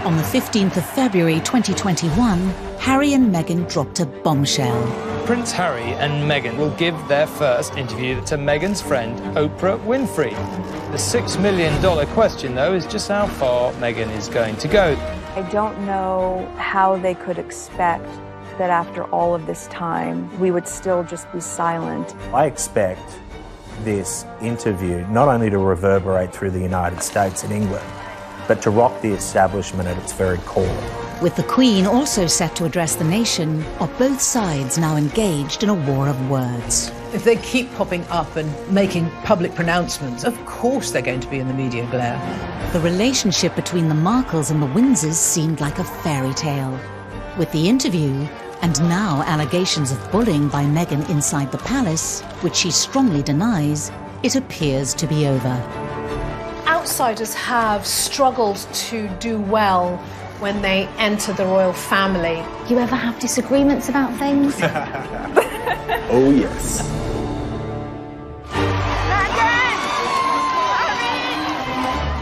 On the 15th of February 2021, Harry and Meghan dropped a bombshell. Prince Harry and Meghan will give their first interview to Meghan's friend Oprah Winfrey. The $6 million question, though, is just how far Meghan is going to go. I don't know how they could expect that after all of this time, we would still just be silent. I expect this interview not only to reverberate through the United States and England, but to rock the establishment at its very core. With the Queen also set to address the nation, are both sides now engaged in a war of words? If they keep popping up and making public pronouncements, of course they're going to be in the media glare. The relationship between the Markles and the Windsors seemed like a fairy tale. With the interview, and now allegations of bullying by Meghan inside the palace, which she strongly denies, it appears to be over. Outsiders have struggled to do well when they enter the royal family. You ever have disagreements about things? Oh, yes.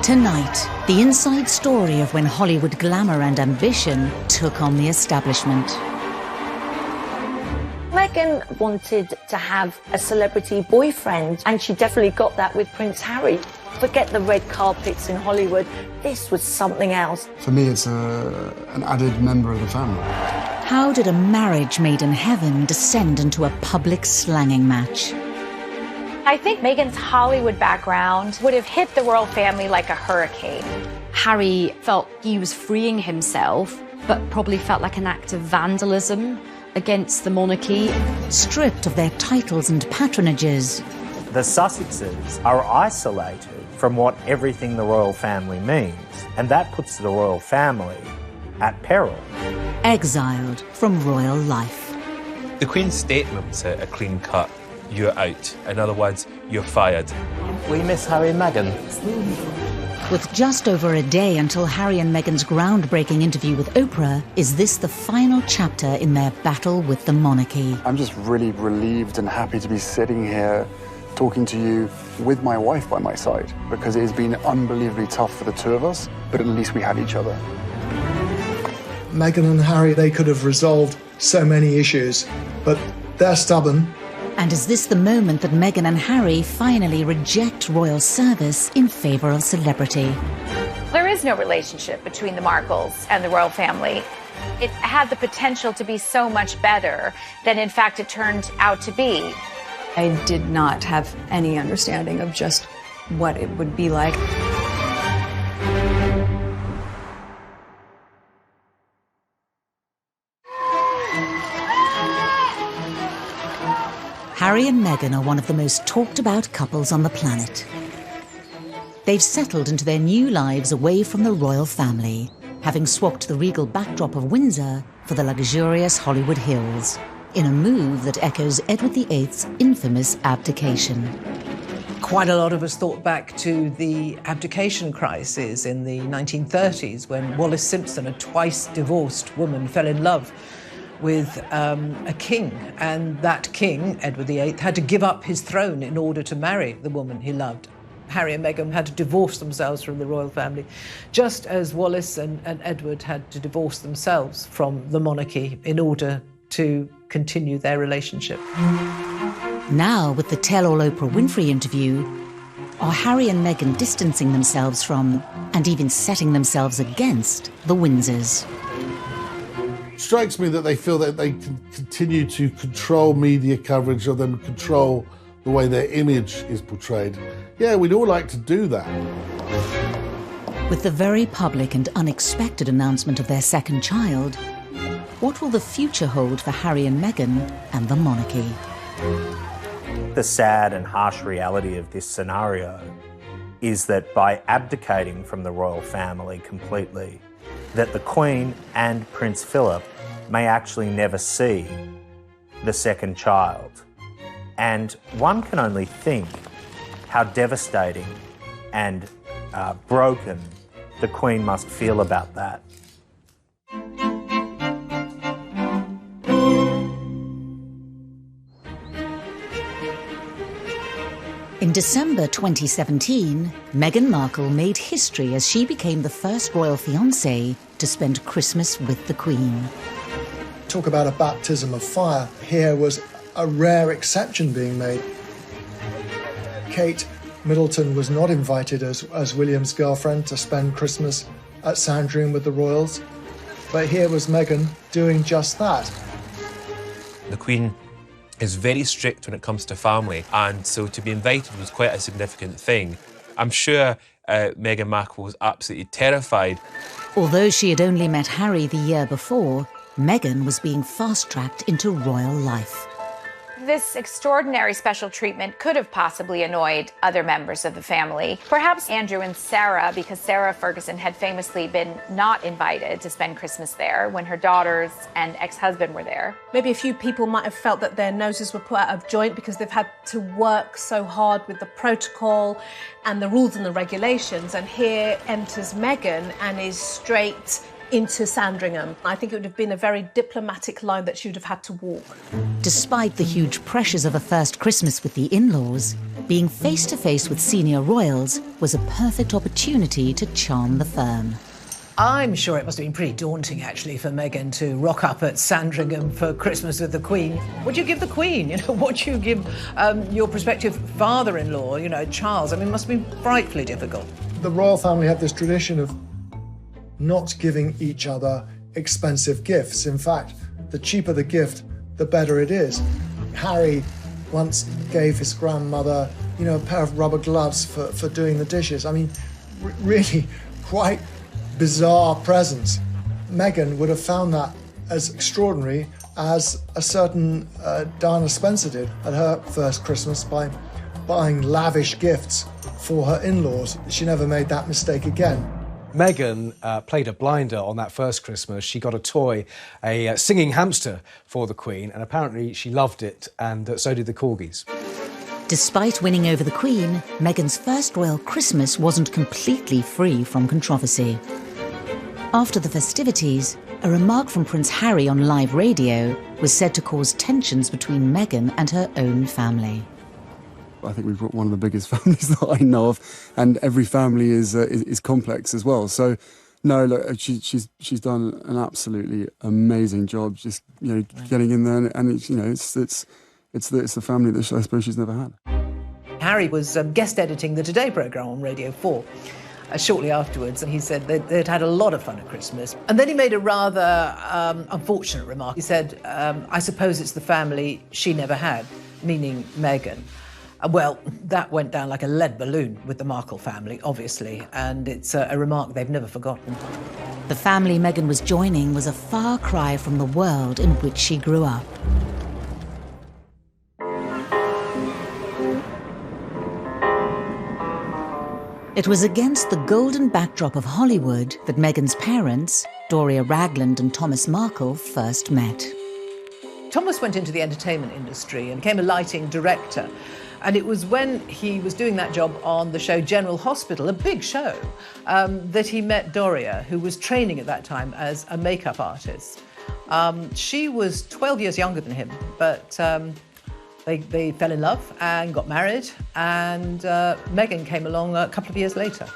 Tonight, the inside story of when Hollywood glamour and ambition took on the establishment. Meghan wanted to have a celebrity boyfriend, and she definitely got that with Prince Harry. Forget the red carpets in Hollywood. This was something else. For me, it's an added member of the family. How did a marriage made in heaven descend into a public slanging match? I think Meghan's Hollywood background would have hit the royal family like a hurricane. Harry felt he was freeing himself, but probably felt like an act of vandalism against the monarchy. Stripped of their titles and patronages, The Sussexes are isolated from what everything the royal family means, and that puts the royal family at peril. exiled from royal life. The Queen's statement was a clean cut. You're out. In other words, you're fired. We miss Harry and Meghan. With just over a day until Harry and Meghan's groundbreaking interview with Oprah, is this the final chapter in their battle with the monarchy? I'm just really relieved and happy to be sitting here talking to you with my wife by my side, because it has been unbelievably tough for the two of us, but at least we had each other. Meghan and Harry, they could have resolved so many issues, but they're stubborn. And is this the moment that Meghan and Harry finally reject royal service in favour of celebrity? There is no relationship between the Markles and the royal family. It had the potential to be so much better than, in fact, it turned out to be. I did not have any understanding of just what it would be like. Harry and Meghan are one of the most talked about couples on the planet. They've settled into their new lives away from the royal family, having swapped the regal backdrop of Windsor for the luxurious Hollywood Hills, in a move that echoes Edward VIII's infamous abdication. Quite a lot of us thought back to the abdication crisis in the 1930s, when Wallis Simpson, a twice divorced woman, fell in love with a king, and that king, Edward VIII, had to give up his throne in order to marry the woman he loved. Harry and Meghan had to divorce themselves from the royal family, just as Wallis and Edward had to divorce themselves from the monarchy in order to continue their relationship. Now, with the tell-all Oprah Winfrey interview, are Harry and Meghan distancing themselves from, and even setting themselves against, the Windsors? Strikes me that they feel that they can continue to control media coverage of them, control the way their image is portrayed. Yeah, we'd all like to do that. With the very public and unexpected announcement of their second child, what will the future hold for Harry and Meghan and the monarchy? The sad and harsh reality of this scenario is that by abdicating from the royal family completely, that the Queen and Prince Philip may actually never see the second child. And one can only think how devastating and broken the Queen must feel about that. In December 2017, Meghan Markle made history as she became the first royal fiancée to spend Christmas with the Queen. Talk about a baptism of fire. Here was a rare exception being made. Kate Middleton was not invited as William's girlfriend to spend Christmas at Sandringham with the royals, but here was Meghan doing just that. The Queen is very strict when it comes to family, and so to be invited was quite a significant thing. I'm sure Meghan Markle was absolutely terrified. Although she had only met Harry the year before, Meghan was being fast-tracked into royal life. This extraordinary special treatment could have possibly annoyed other members of the family. Perhaps Andrew and Sarah, because Sarah Ferguson had famously been not invited to spend Christmas there when her daughters and ex-husband were there. Maybe a few people might have felt that their noses were put out of joint because they've had to work so hard with the protocol and the rules and the regulations. And here enters Meghan and is straight into Sandringham. I think it would have been a very diplomatic line that she would have had to walk. Despite the huge pressures of a first Christmas with the in-laws, being face-to-face with senior royals was a perfect opportunity to charm the firm. I'm sure it must have been pretty daunting, actually, for Meghan to rock up at Sandringham for Christmas with the Queen. What do you give the Queen? You know, what do you give your prospective father-in-law, you know, Charles? I mean, it must have been frightfully difficult. The royal family had this tradition of not giving each other expensive gifts. In fact, the cheaper the gift, the better it is. Harry once gave his grandmother, you know, a pair of rubber gloves for doing the dishes. I mean, really quite bizarre presents. Meghan would have found that as extraordinary as a certain Diana Spencer did at her first Christmas by buying lavish gifts for her in-laws. She never made that mistake again. Meghan played a blinder on that first Christmas. She got a toy, a singing hamster for the Queen, and apparently she loved it, and so did the corgis. Despite winning over the Queen, Meghan's first royal Christmas wasn't completely free from controversy. After the festivities, a remark from Prince Harry on live radio was said to cause tensions between Meghan and her own family. I think we've got one of the biggest families that I know of, and every family is complex as well. So, no, look, she's done an absolutely amazing job, just getting in there, and it's it's the family that I suppose she's never had. Harry was guest editing the Today programme on Radio 4 shortly afterwards, and he said they'd had a lot of fun at Christmas. And then he made a rather unfortunate remark. He said, "I suppose it's the family she never had," meaning Meghan. Well, that went down like a lead balloon with the Markle family, obviously, and it's a remark they've never forgotten. The family Meghan was joining was a far cry from the world in which she grew up. It was against the golden backdrop of Hollywood that Meghan's parents, Doria Ragland and Thomas Markle, first met. Thomas went into the entertainment industry and became a lighting director. And it was when he was doing that job on the show General Hospital, a big show, that he met Doria, who was training at that time as a makeup artist. She was 12 years younger than him, but they fell in love and got married, and Meghan came along a couple of years later.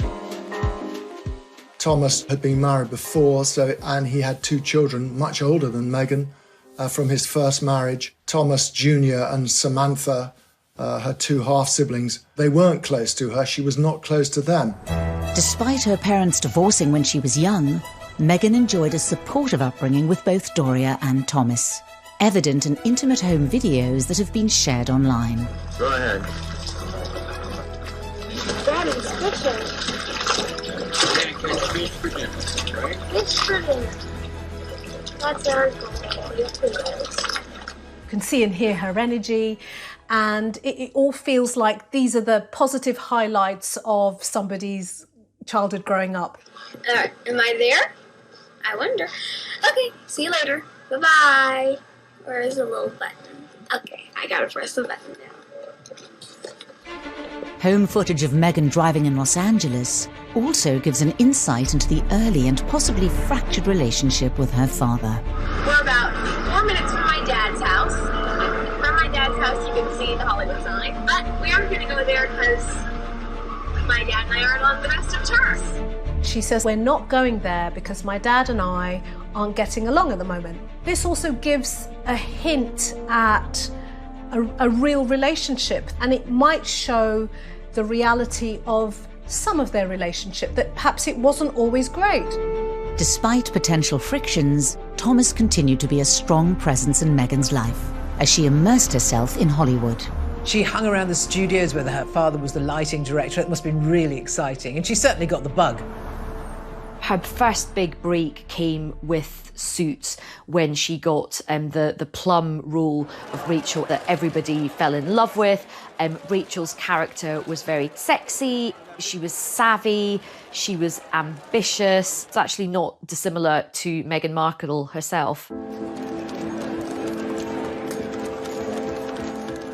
Thomas had been married before, and he had 2 children, much older than Meghan, from his first marriage. Thomas Jr. and Samantha, her 2 half-siblings, they weren't close to her. She was not close to them. Despite her parents divorcing when she was young, Meghan enjoyed a supportive upbringing with both Doria and Thomas, evident in intimate home videos that have been shared online. Go ahead. Daddy's kitchen. It's for dinner. That's our goal. You can see and hear her energy, and it all feels like these are the positive highlights of somebody's childhood growing up. All right, am I there? I wonder. Okay, see you later. Bye-bye. Where is the little button? Okay, I gotta press the button now. Home footage of Meghan driving in Los Angeles also gives an insight into the early and possibly fractured relationship with her father. We're about 4 minutes from my dad's house. From my dad's house, you can see the Hollywood sign. But we aren't going to go there because my dad and I aren't on the best of terms. She says, we're not going there because my dad and I aren't getting along at the moment. This also gives a hint at a real relationship, and it might show the reality of some of their relationship, that perhaps it wasn't always great. Despite potential frictions, Thomas continued to be a strong presence in Meghan's life as she immersed herself in Hollywood. She hung around the studios where her father was the lighting director. It must have been really exciting, and she certainly got the bug. Her first big break came with Suits, when she got the plum role of Rachel that everybody fell in love with. Rachel's character was very sexy, she was savvy, she was ambitious. It's actually not dissimilar to Meghan Markle herself.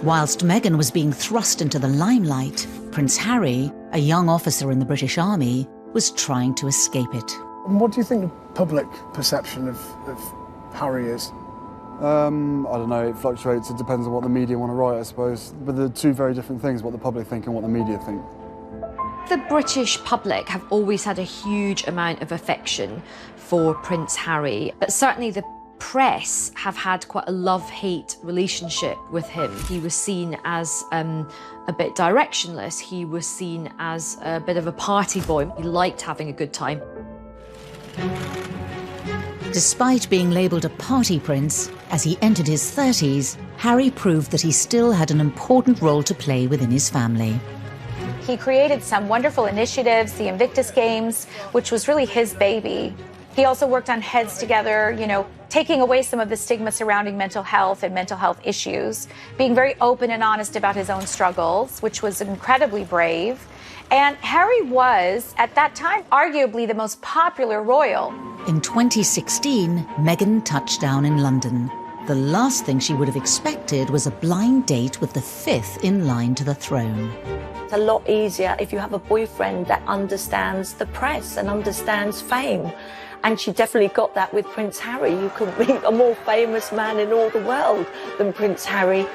Whilst Meghan was being thrust into the limelight, Prince Harry, a young officer in the British Army, was trying to escape it. And what do you think the public perception of Harry is? I don't know, it fluctuates. It depends on what the media want to write, I suppose. But they're two very different things, what the public think and what the media think. The British public have always had a huge amount of affection for Prince Harry, but certainly the press have had quite a love-hate relationship with him. He was seen as a bit directionless. He was seen as a bit of a party boy. He liked having a good time. Despite being labelled a party prince, as he entered his 30s, Harry proved that he still had an important role to play within his family. He created some wonderful initiatives, the Invictus Games, which was really his baby. He also worked on Heads Together, you know, taking away some of the stigma surrounding mental health and mental health issues, being very open and honest about his own struggles, which was incredibly brave. And Harry was, at that time, arguably the most popular royal. In 2016, Meghan touched down in London. The last thing she would have expected was a blind date with the 5th in line to the throne. It's a lot easier if you have a boyfriend that understands the press and understands fame. And she definitely got that with Prince Harry. You couldn't meet a more famous man in all the world than Prince Harry.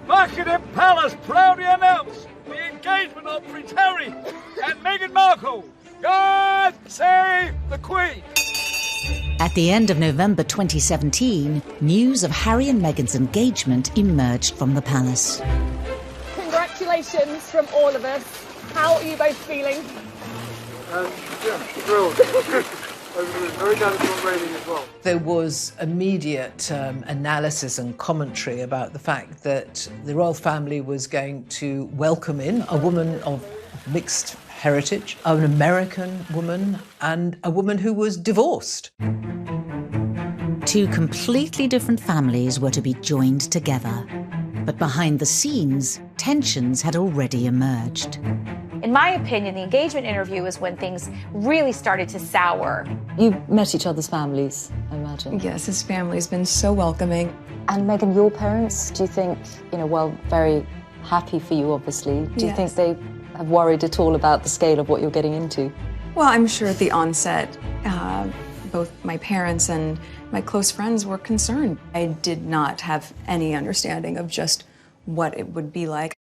Buckingham Palace proudly announce the engagement of Prince Harry and Meghan Markle. God save the Queen! At the end of November 2017, news of Harry and Meghan's engagement emerged from the palace. Congratulations from all of us. How are you both feeling? Yeah, thrilled. Very glad it's not raining as well. There was immediate analysis and commentary about the fact that the royal family was going to welcome in a woman of mixed heritage, an American woman, and a woman who was divorced. Two completely different families were to be joined together. But behind the scenes, tensions had already emerged. In my opinion, the engagement interview was when things really started to sour. You met each other's families, I imagine. Yes, his family's been so welcoming. And Meghan, your parents, do you think, well, very happy for you, obviously. Do you think they have worried at all about the scale of what you're getting into? Well, I'm sure at the onset, both my parents and my close friends were concerned. I did not have any understanding of just what it would be like.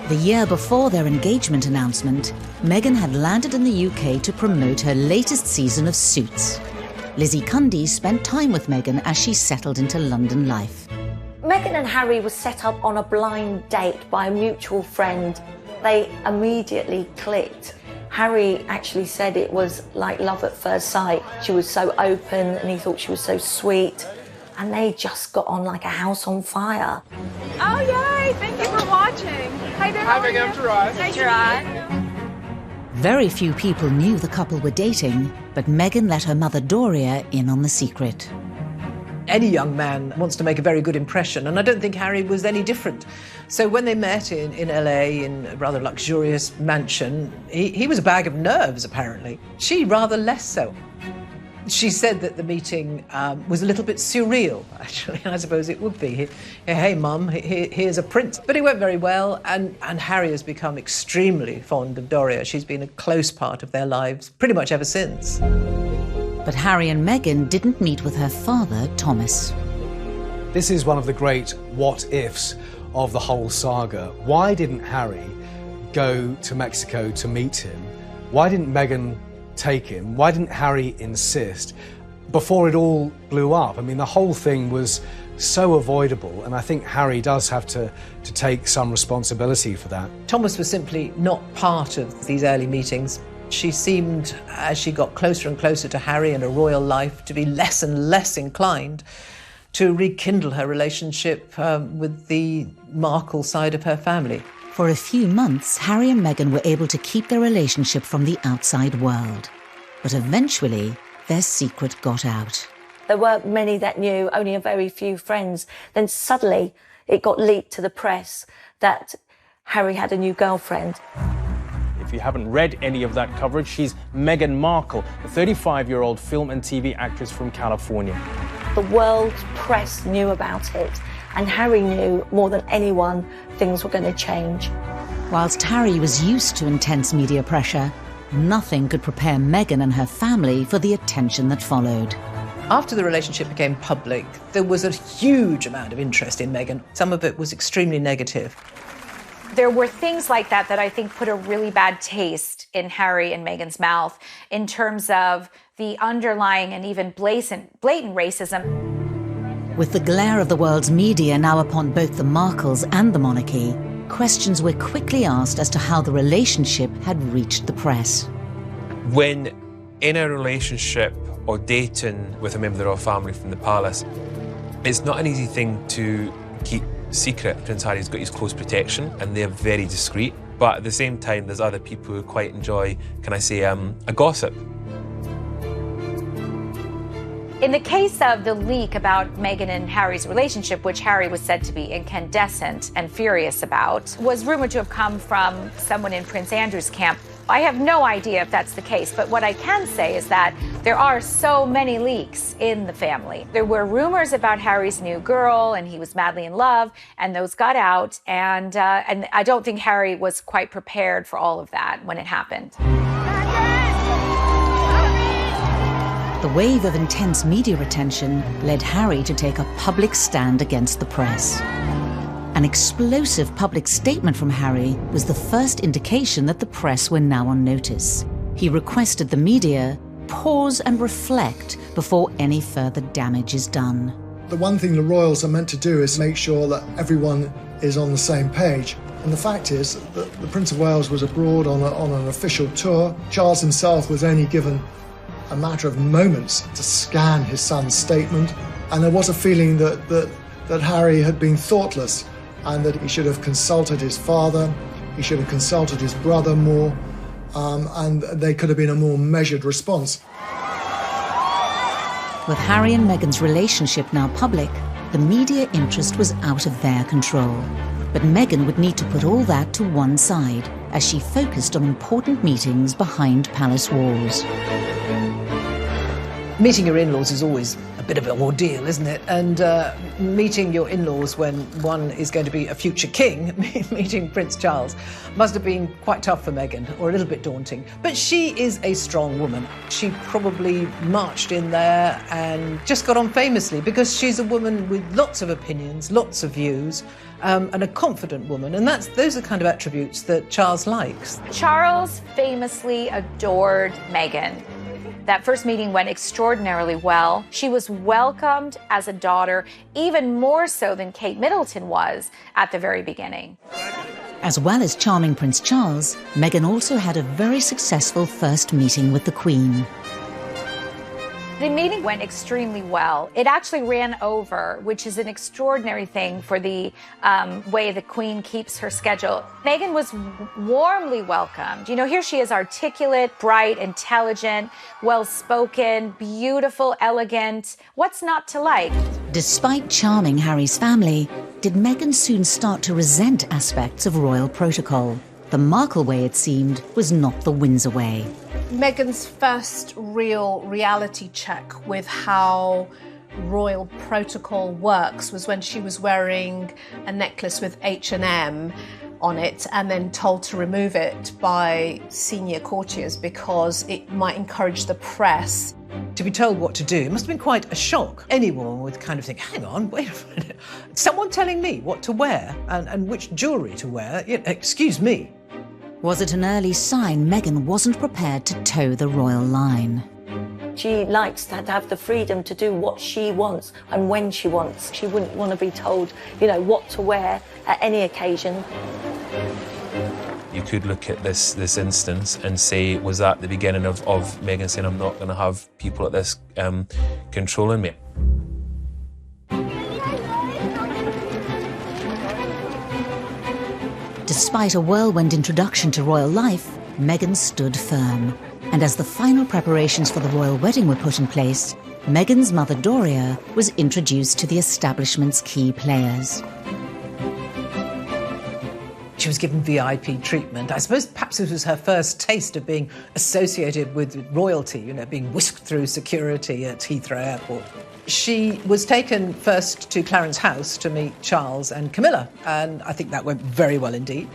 The year before their engagement announcement, Meghan had landed in the UK to promote her latest season of Suits. Lizzie Cundy spent time with Meghan as she settled into London life. Meghan and Harry were set up on a blind date by a mutual friend. They immediately clicked. Harry actually said it was like love at first sight. She was so open and he thought she was so sweet. And they just got on like a house on fire. Oh, yay! Thank you for watching. Hi there, Hi, Meghan, Gerard. Hi, Gerard. Very few people knew the couple were dating, but Meghan let her mother Doria in on the secret. Any young man wants to make a very good impression, and I don't think Harry was any different. So when they met in LA in a rather luxurious mansion, he was a bag of nerves, apparently. She rather less so. She said that the meeting was a little bit surreal, actually. I suppose it would be. Hey, Mum, here's a prince. But it went very well, and Harry has become extremely fond of Doria. She's been a close part of their lives pretty much ever since. But Harry and Meghan didn't meet with her father, Thomas. This is one of the great what-ifs of the whole saga. Why didn't Harry go to Mexico to meet him? Why didn't Meghan take him? Why didn't Harry insist before it all blew up? I mean, the whole thing was so avoidable, and I think Harry does have to take some responsibility for that. Thomas was simply not part of these early meetings. She seemed, as she got closer and closer to Harry and a royal life, to be less and less inclined to rekindle her relationship with the Markle side of her family. For a few months, Harry and Meghan were able to keep their relationship from the outside world. But eventually, their secret got out. There weren't many that knew, only a very few friends. Then suddenly it got leaked to the press that Harry had a new girlfriend. If you haven't read any of that coverage, she's Meghan Markle, a 35-year-old film and TV actress from California. The world press knew about it, and Harry knew more than anyone things were going to change. Whilst Harry was used to intense media pressure, nothing could prepare Meghan and her family for the attention that followed. After the relationship became public, there was a huge amount of interest in Meghan. Some of it was extremely negative. There were things like that that I think put a really bad taste in Harry and Meghan's mouth in terms of the underlying and even blatant racism. With the glare of the world's media now upon both the Markles and the monarchy, questions were quickly asked as to how the relationship had reached the press. When in a relationship or dating with a member of the royal family from the palace, it's not an easy thing to keep secret. Prince Harry's got his close protection and they're very discreet, but at the same time there's other people who quite enjoy, can I say, a gossip. In the case of the leak about Meghan and Harry's relationship, which Harry was said to be incandescent and furious about, was rumored to have come from someone in Prince Andrew's camp. I have no idea if that's the case, but what I can say is that there are so many leaks in the family. There were rumors about Harry's new girl, and he was madly in love, and those got out, and I don't think Harry was quite prepared for all of that when it happened. The wave of intense media attention led Harry to take a public stand against the press. An explosive public statement from Harry was the first indication that the press were now on notice. He requested the media pause and reflect before any further damage is done. The one thing the royals are meant to do is make sure that everyone is on the same page. And the fact is that the Prince of Wales was abroad on an official tour. Charles himself was only given a matter of moments to scan his son's statement, and there was a feeling that Harry had been thoughtless and that he should have consulted his father, he should have consulted his brother more, and there could have been a more measured response. With Harry and Meghan's relationship now public, the media interest was out of their control. But Meghan would need to put all that to one side as she focused on important meetings behind palace walls. Meeting your in-laws is always a bit of an ordeal, isn't it? And meeting your in-laws when one is going to be a future king, meeting Prince Charles, must have been quite tough for Meghan, or a little bit daunting. But she is a strong woman. She probably marched in there and just got on famously because she's a woman with lots of opinions, lots of views, and a confident woman. And those are the kind of attributes that Charles likes. Charles famously adored Meghan. That first meeting went extraordinarily well. She was welcomed as a daughter, even more so than Kate Middleton was at the very beginning. As well as charming Prince Charles, Meghan also had a very successful first meeting with the Queen. The meeting went extremely well. It actually ran over, which is an extraordinary thing for the way the Queen keeps her schedule. Meghan was warmly welcomed. You know, here she is, articulate, bright, intelligent, well-spoken, beautiful, elegant. What's not to like? Despite charming Harry's family, did Meghan soon start to resent aspects of royal protocol? The Markle way, it seemed, was not the Windsor way. Meghan's first real reality check with how royal protocol works was when she was wearing a necklace with H&M on it and then told to remove it by senior courtiers because it might encourage the press. To be told what to do, it must have been quite a shock. Any woman would kind of think, hang on, wait a minute. Someone telling me what to wear and which jewellery to wear? Excuse me. Was it an early sign Meghan wasn't prepared to toe the royal line? She likes to have the freedom to do what she wants and when she wants. She wouldn't want to be told, you know, what to wear at any occasion. You could look at this instance and say, was that the beginning of Meghan saying, I'm not going to have people like this controlling me? Despite a whirlwind introduction to royal life, Meghan stood firm. And as the final preparations for the royal wedding were put in place, Meghan's mother Doria was introduced to the establishment's key players. She was given VIP treatment. I suppose perhaps it was her first taste of being associated with royalty, you know, being whisked through security at Heathrow Airport. She was taken first to Clarence House to meet Charles and Camilla, and I think that went very well indeed.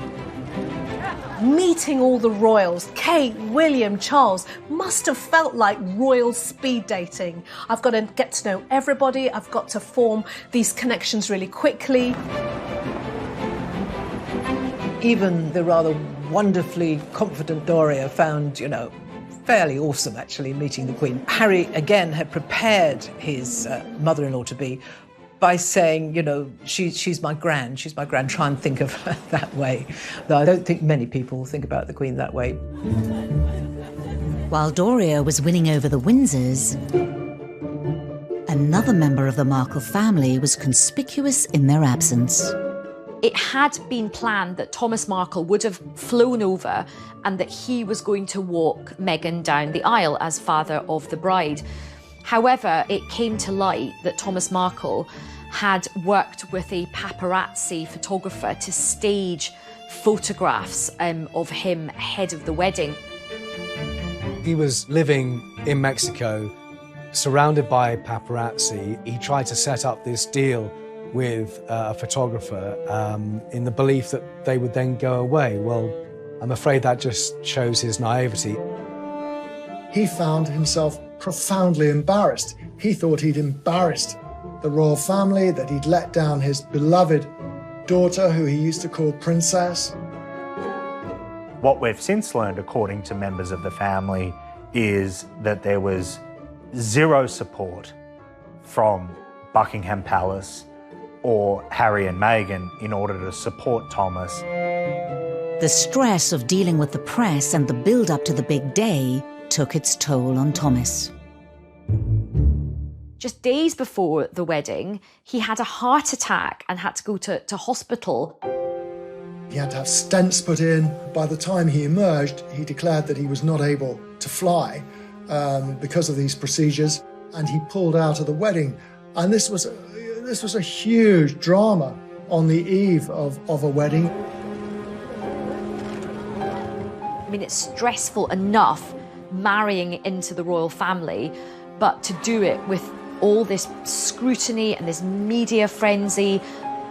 Meeting all the royals, Kate, William, Charles, must have felt like royal speed dating. I've got to get to know everybody, I've got to form these connections really quickly. Even the rather wonderfully confident Doria found, you know, fairly awesome actually meeting the Queen. Harry again had prepared his mother-in-law-to-be by saying, you know, she's my gran, try and think of her that way. Though I don't think many people think about the Queen that way. While Doria was winning over the Windsors, another member of the Markle family was conspicuous in their absence. It had been planned that Thomas Markle would have flown over and that he was going to walk Meghan down the aisle as father of the bride. However, it came to light that Thomas Markle had worked with a paparazzi photographer to stage photographs of him ahead of the wedding. He was living in Mexico, surrounded by paparazzi. He tried to set up this deal with a photographer in the belief that they would then go away. Well, I'm afraid that just shows his naivety. He found himself profoundly embarrassed. He thought he'd embarrassed the royal family, that he'd let down his beloved daughter, who he used to call Princess. What we've since learned, according to members of the family, is that there was zero support from Buckingham Palace or Harry and Meghan in order to support Thomas. The stress of dealing with the press and the build-up to the big day took its toll on Thomas. Just days before the wedding, he had a heart attack and had to go to hospital. He had to have stents put in. By the time he emerged, he declared that he was not able to fly because of these procedures, and he pulled out of the wedding. And this was a huge drama on the eve of a wedding. I mean, it's stressful enough marrying into the royal family, but to do it with all this scrutiny and this media frenzy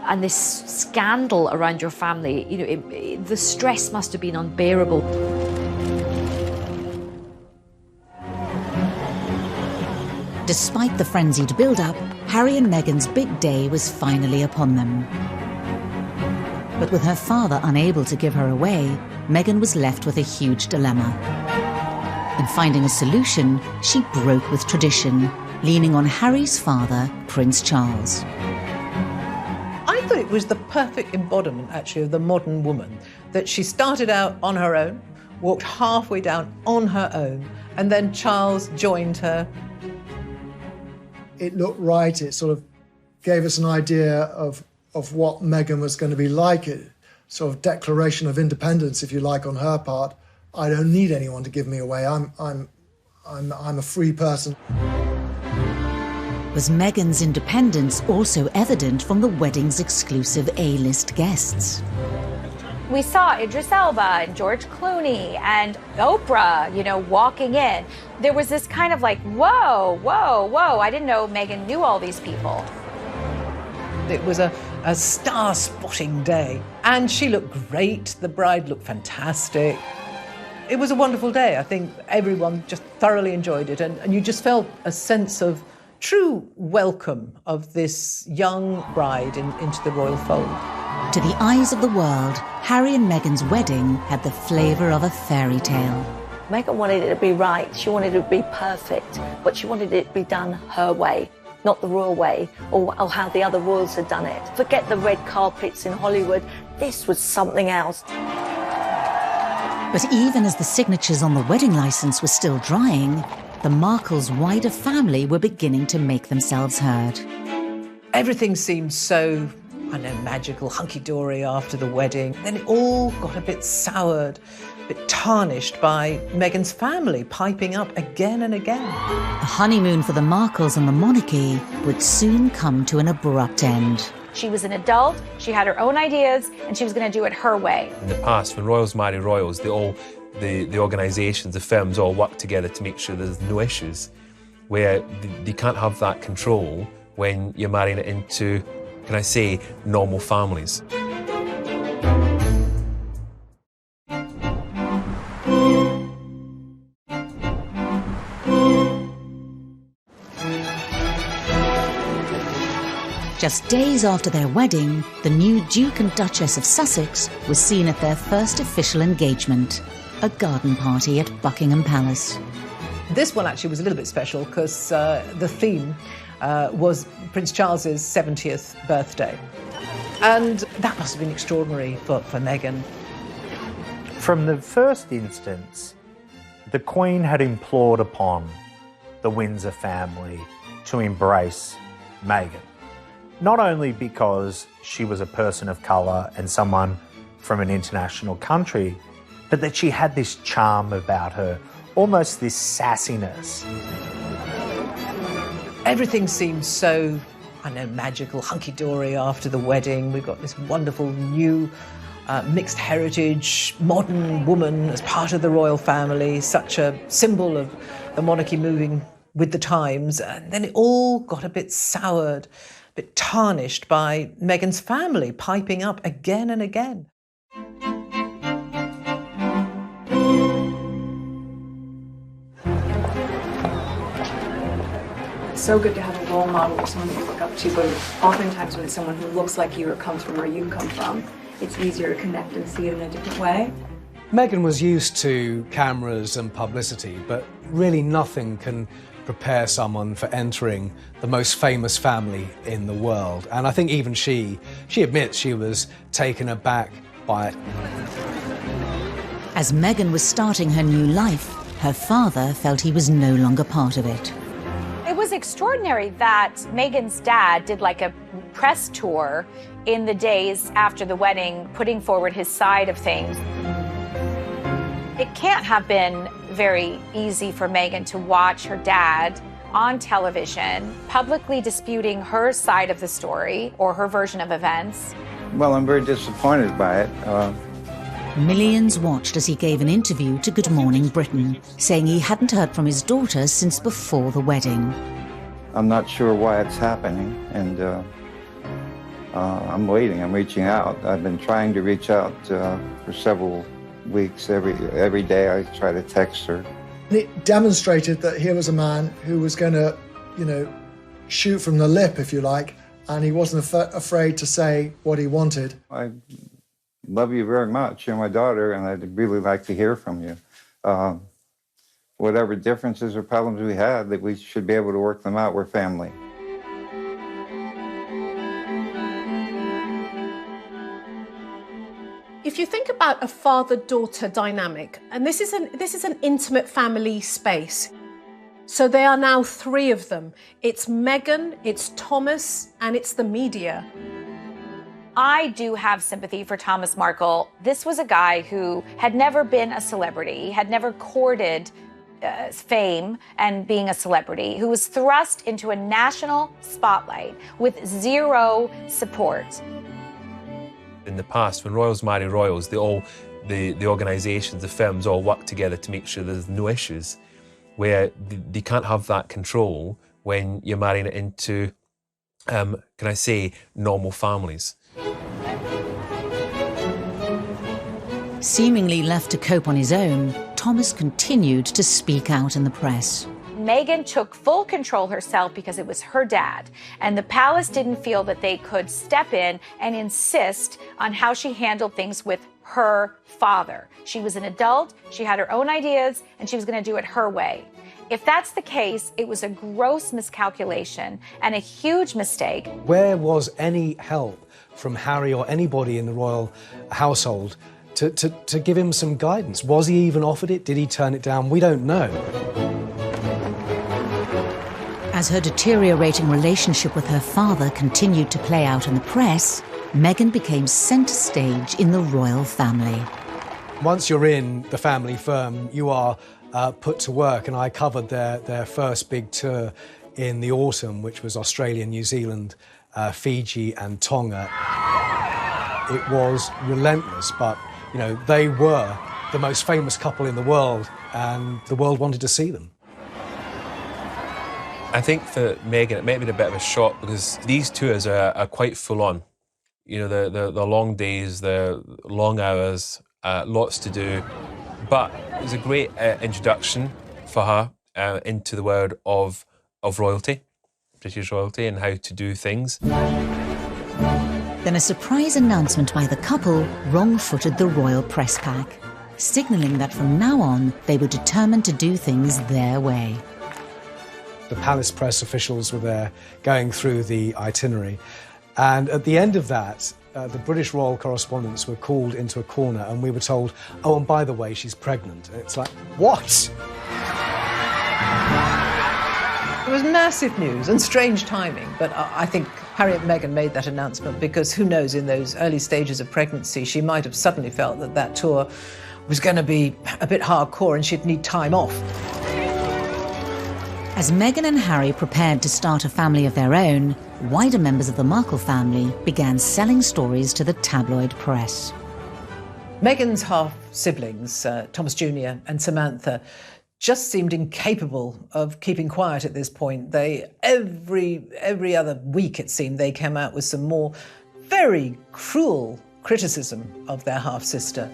and this scandal around your family, you know, the stress must have been unbearable. Despite the frenzied build-up, Harry and Meghan's big day was finally upon them. But with her father unable to give her away, Meghan was left with a huge dilemma. In finding a solution, she broke with tradition, leaning on Harry's father, Prince Charles. I thought it was the perfect embodiment, actually, of the modern woman, that she started out on her own, walked halfway down on her own, and then Charles joined her. It looked right. It sort of gave us an idea of what Meghan was going to be like. It sort of declaration of independence, if you like, on her part. I don't need anyone to give me away. I'm a free person. Was Meghan's independence also evident from the wedding's exclusive A-list guests? We saw Idris Elba and George Clooney and Oprah, you know, walking in. There was this kind of like, whoa, whoa, whoa. I didn't know Meghan knew all these people. It was a star-spotting day, and she looked great. The bride looked fantastic. It was a wonderful day. I think everyone just thoroughly enjoyed it, and you just felt a sense of true welcome of this young bride into the royal fold. To the eyes of the world, Harry and Meghan's wedding had the flavour of a fairy tale. Meghan wanted it to be right. She wanted it to be perfect, but she wanted it to be done her way, not the royal way, or how the other royals had done it. Forget the red carpets in Hollywood. This was something else. But even as the signatures on the wedding licence were still drying, the Markles' wider family were beginning to make themselves heard. Everything seemed so, I don't know, magical, hunky-dory after the wedding. Then it all got a bit soured, a bit tarnished by Meghan's family piping up again and again. The honeymoon for the Markles and the Monarchy would soon come to an abrupt end. She was an adult, she had her own ideas, and she was going to do it her way. In the past, when royals marry royals, the organisations, the firms all work together to make sure there's no issues, where they can't have that control when you're marrying it into, can I say, normal families. Just days after their wedding, the new Duke and Duchess of Sussex was seen at their first official engagement, a garden party at Buckingham Palace. This one actually was a little bit special because the theme was Prince Charles's 70th birthday. And that must have been extraordinary for Meghan. From the first instance, the Queen had implored upon the Windsor family to embrace Meghan. Not only because she was a person of colour and someone from an international country, but that she had this charm about her, almost this sassiness. Everything seemed so, I don't know, magical, hunky-dory after the wedding. We've got this wonderful new mixed heritage, modern woman as part of the royal family, such a symbol of the monarchy moving with the times. And then it all got a bit soured, a bit tarnished by Meghan's family piping up again and again. It's so good to have a role model or someone you look up to, but oftentimes when it's someone who looks like you or comes from where you come from, it's easier to connect and see it in a different way. Meghan was used to cameras and publicity, but really nothing can prepare someone for entering the most famous family in the world. And I think even she admits she was taken aback by it. As Meghan was starting her new life, her father felt he was no longer part of it. It was extraordinary that Meghan's dad did like a press tour in the days after the wedding, putting forward his side of things. It can't have been very easy for Meghan to watch her dad on television, publicly disputing her side of the story or her version of events. Well, I'm very disappointed by it. Millions watched as he gave an interview to Good Morning Britain, saying he hadn't heard from his daughter since before the wedding. I'm not sure why it's happening, and I'm waiting. I'm reaching out. I've been trying to reach out for several weeks. Every day I try to text her. It demonstrated that here was a man who was going to, shoot from the lip, if you like, and he wasn't afraid to say what he wanted. I love you very much. You're my daughter, and I'd really like to hear from you. Whatever differences or problems we had, that we should be able to work them out. We're family. If you think about a father-daughter dynamic, and this is an intimate family space. So there are now three of them. It's Meghan, it's Thomas, and it's the media. I do have sympathy for Thomas Markle. This was a guy who had never been a celebrity, had never courted fame and being a celebrity, who was thrust into a national spotlight with zero support. In the past, when royals marry royals, the organisations, the firms all work together to make sure there's no issues, where they can't have that control when you're marrying it into, can I say, normal families. Seemingly left to cope on his own, Thomas continued to speak out in the press. Meghan took full control herself because it was her dad, and the palace didn't feel that they could step in and insist on how she handled things with her father. She was an adult, she had her own ideas, and she was going to do it her way. If that's the case, it was a gross miscalculation and a huge mistake. Where was any help from Harry or anybody in the royal household to give him some guidance? Was he even offered it? Did he turn it down? We don't know. As her deteriorating relationship with her father continued to play out in the press, Meghan became centre stage in the royal family. Once you're in the family firm, you are put to work, and I covered their first big tour in the autumn, which was Australia, New Zealand, Fiji and Tonga. It was relentless, but you know, they were the most famous couple in the world, and the world wanted to see them. I think for Meghan, it might have been a bit of a shock because these tours are quite full on. You know, the long days, the long hours, lots to do. But it was a great introduction for her into the world of royalty, British royalty, and how to do things. Then a surprise announcement by the couple wrong-footed the royal press pack, signalling that from now on they were determined to do things their way. The palace press officials were there going through the itinerary. And at the end of that, the British royal correspondents were called into a corner and we were told, oh, and by the way, she's pregnant. And it's like, what? It was massive news and strange timing, but I think Harry and Meghan made that announcement because who knows, in those early stages of pregnancy, she might have suddenly felt that that tour was going to be a bit hardcore and she'd need time off. As Meghan and Harry prepared to start a family of their own, wider members of the Markle family began selling stories to the tabloid press. Meghan's half-siblings, Thomas Jr. and Samantha, just seemed incapable of keeping quiet at this point. They, every other week, it seemed, they came out with some more very cruel criticism of their half-sister.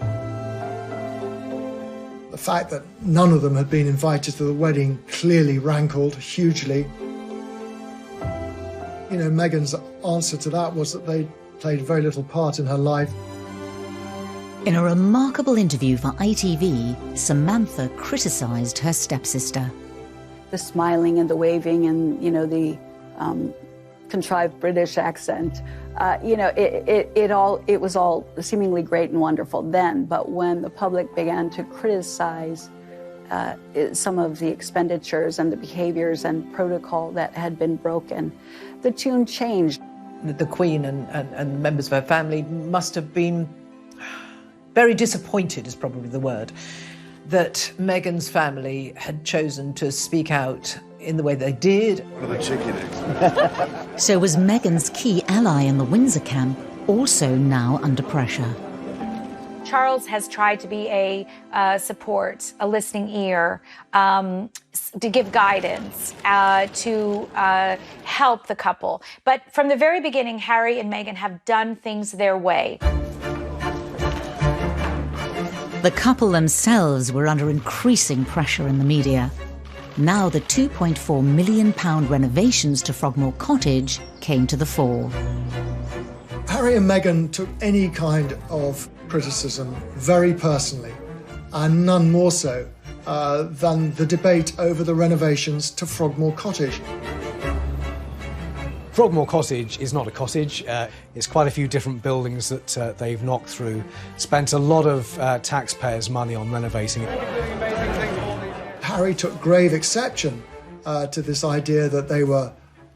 The fact that none of them had been invited to the wedding clearly rankled hugely. You know, Meghan's answer to that was that they played very little part in her life. In a remarkable interview for ITV, Samantha criticised her stepsister. The smiling and the waving and, you know, the contrived British accent, you know, it was all seemingly great and wonderful then, but when the public began to criticize some of the expenditures and the behaviors and protocol that had been broken, the tune changed. The Queen and members of her family must have been very disappointed, is probably the word, that Meghan's family had chosen to speak out in the way they did. What are the chicken eggs? So was Meghan's key ally in the Windsor camp also now under pressure? Charles has tried to be a support, a listening ear, to give guidance, to help the couple. But from the very beginning, Harry and Meghan have done things their way. The couple themselves were under increasing pressure in the media. Now the £2.4 million renovations to Frogmore Cottage came to the fore. Harry and Meghan took any kind of criticism very personally, and none more so than the debate over the renovations to Frogmore Cottage. Frogmore Cottage is not a cottage. It's quite a few different buildings that they've knocked through. Spent a lot of taxpayers' money on renovating it. Harry took grave exception to this idea that they were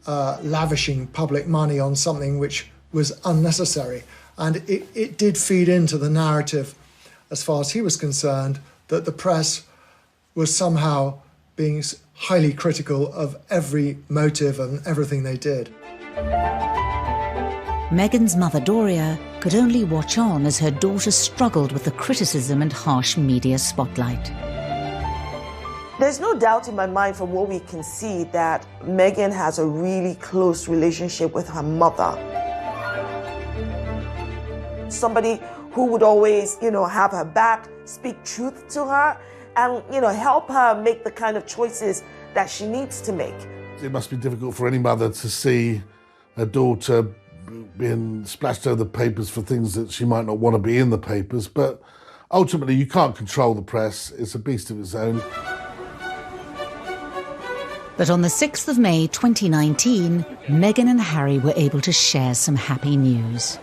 lavishing public money on something which was unnecessary. And it did feed into the narrative, as far as he was concerned, that the press was somehow being highly critical of every motive and everything they did. Meghan's mother Doria could only watch on as her daughter struggled with the criticism and harsh media spotlight. There's no doubt in my mind from what we can see that Meghan has a really close relationship with her mother. Somebody who would always, have her back, speak truth to her, and, help her make the kind of choices that she needs to make. It must be difficult for any mother to see a daughter being splashed over the papers for things that she might not want to be in the papers, but ultimately you can't control the press. It's a beast of its own. But on the 6th of May 2019, Meghan and Harry were able to share some happy news.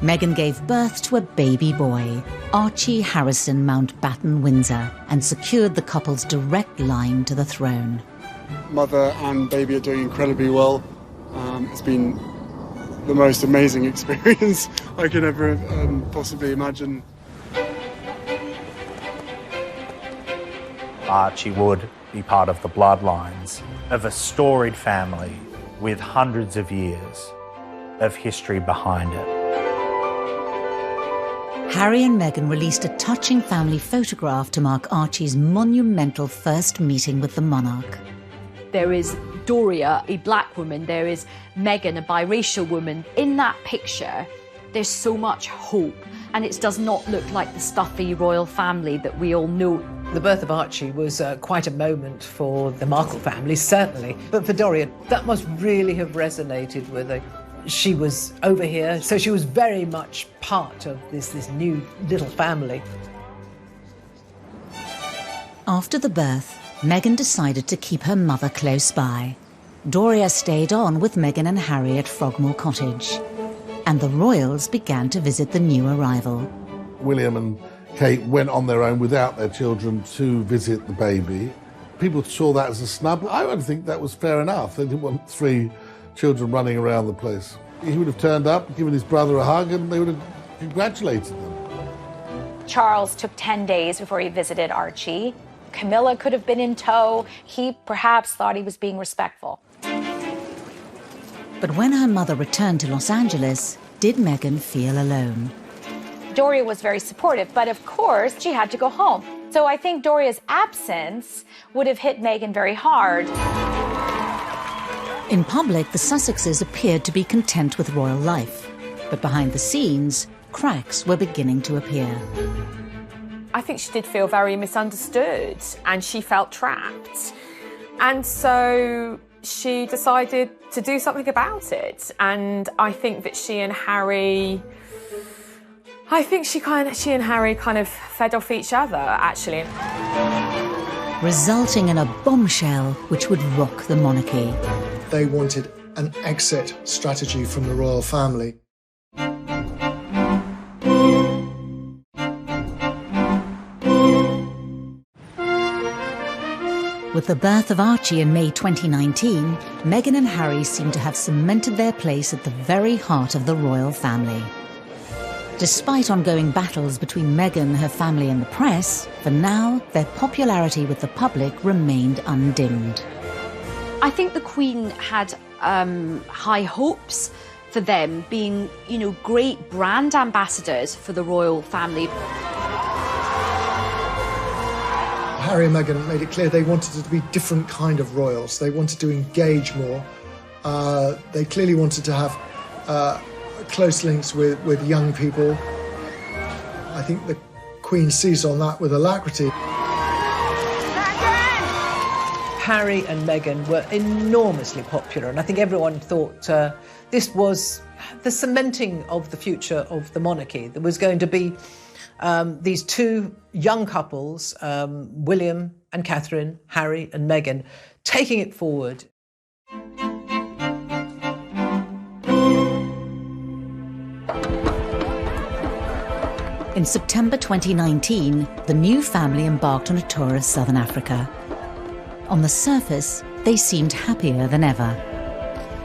Meghan gave birth to a baby boy, Archie Harrison Mountbatten Windsor, and secured the couple's direct line to the throne. Mother and baby are doing incredibly well. It's been the most amazing experience I could ever possibly imagine. Archie would be part of the bloodlines of a storied family with hundreds of years of history behind it. Harry and Meghan released a touching family photograph to mark Archie's monumental first meeting with the monarch. There is Doria, a black woman. There is Meghan, a biracial woman. In that picture, there's so much hope, and it does not look like the stuffy royal family that we all know. The birth of Archie was quite a moment for the Markle family, certainly. But for Doria, that must really have resonated with her. She was over here, so she was very much part of this new little family. After the birth, Meghan decided to keep her mother close by. Doria stayed on with Meghan and Harry at Frogmore Cottage, and the royals began to visit the new arrival. William and Kate went on their own without their children to visit the baby. People saw that as a snub. I would think that was fair enough. They didn't want 3 children running around the place. He would have turned up, given his brother a hug, and they would have congratulated them. Charles took 10 days before he visited Archie. Camilla could have been in tow. He perhaps thought he was being respectful. But when her mother returned to Los Angeles, did Meghan feel alone? Doria was very supportive, but of course she had to go home. So I think Doria's absence would have hit Meghan very hard. In public, the Sussexes appeared to be content with royal life, but behind the scenes, cracks were beginning to appear. I think she did feel very misunderstood and she felt trapped. And so she decided to do something about it. And I think that she and Harry kind of fed off each other, actually. Resulting in a bombshell which would rock the monarchy. They wanted an exit strategy from the royal family. With the birth of Archie in May 2019, Meghan and Harry seem to have cemented their place at the very heart of the royal family. Despite ongoing battles between Meghan, her family and the press, for now, their popularity with the public remained undimmed. I think the Queen had high hopes for them being, great brand ambassadors for the royal family. Harry and Meghan made it clear they wanted it to be different kind of royals. They wanted to engage more. They clearly wanted to have close links with young people. I think the Queen seized on that with alacrity. Harry and Meghan were enormously popular, and I think everyone thought this was the cementing of the future of the monarchy. There was going to be these 2 young couples, William and Catherine, Harry and Meghan, taking it forward. In September 2019, the new family embarked on a tour of Southern Africa. On the surface, they seemed happier than ever.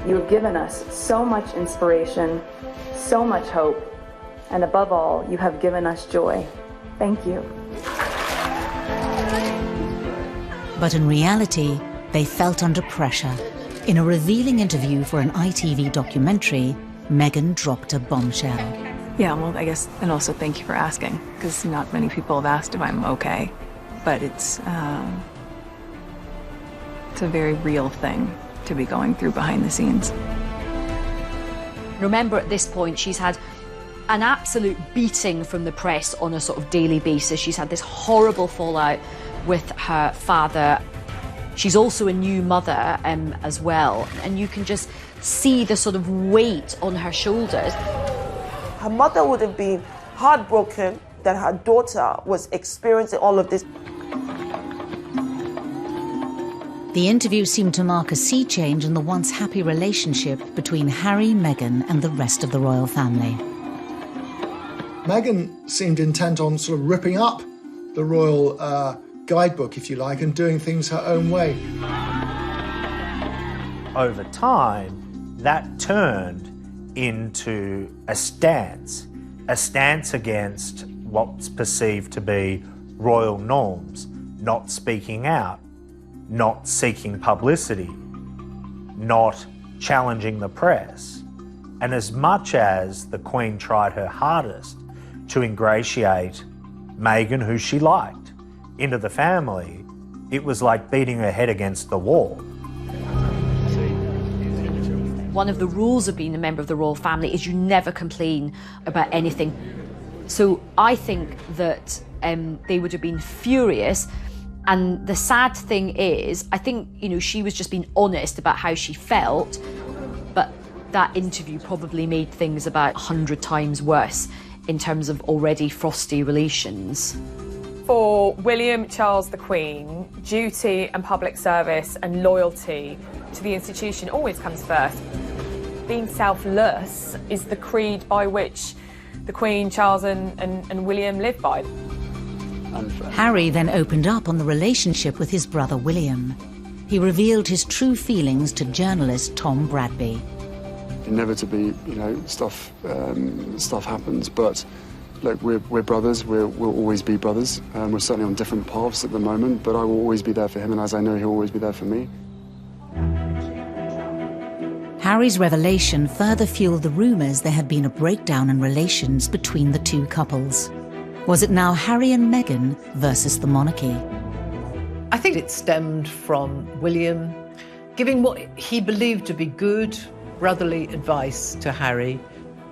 You have given us so much inspiration, so much hope, and above all, you have given us joy. Thank you. But in reality, they felt under pressure. In a revealing interview for an ITV documentary, Meghan dropped a bombshell. Yeah, well, I guess, and also thank you for asking, because not many people have asked if I'm okay, but it's a very real thing to be going through behind the scenes. Remember, at this point, she's had an absolute beating from the press on a sort of daily basis. She's had this horrible fallout with her father. She's also a new mother as well, and you can just see the sort of weight on her shoulders. Her mother would have been heartbroken that her daughter was experiencing all of this. The interview seemed to mark a sea change in the once happy relationship between Harry, Meghan and the rest of the royal family. Meghan seemed intent on sort of ripping up the royal guidebook, if you like, and doing things her own way. Over time, that turned into a stance against what's perceived to be royal norms, not speaking out, not seeking publicity, not challenging the press. And as much as the Queen tried her hardest to ingratiate Meghan, who she liked, into the family, it was like beating her head against the wall. One of the rules of being a member of the royal family is you never complain about anything. So I think that they would have been furious. And the sad thing is, I think, she was just being honest about how she felt, but that interview probably made things about 100 times worse in terms of already frosty relations. For William, Charles, the Queen, duty and public service and loyalty to the institution always comes first. Being selfless is the creed by which the Queen, Charles and William live by. Harry then opened up on the relationship with his brother William. He revealed his true feelings to journalist Tom Bradby. Inevitably, stuff happens, but look, we're brothers. We'll always be brothers. We're certainly on different paths at the moment, but I will always be there for him, and as I know, he'll always be there for me. Harry's revelation further fueled the rumours there had been a breakdown in relations between the two couples. Was it now Harry and Meghan versus the monarchy? I think it stemmed from William giving what he believed to be good brotherly advice to Harry.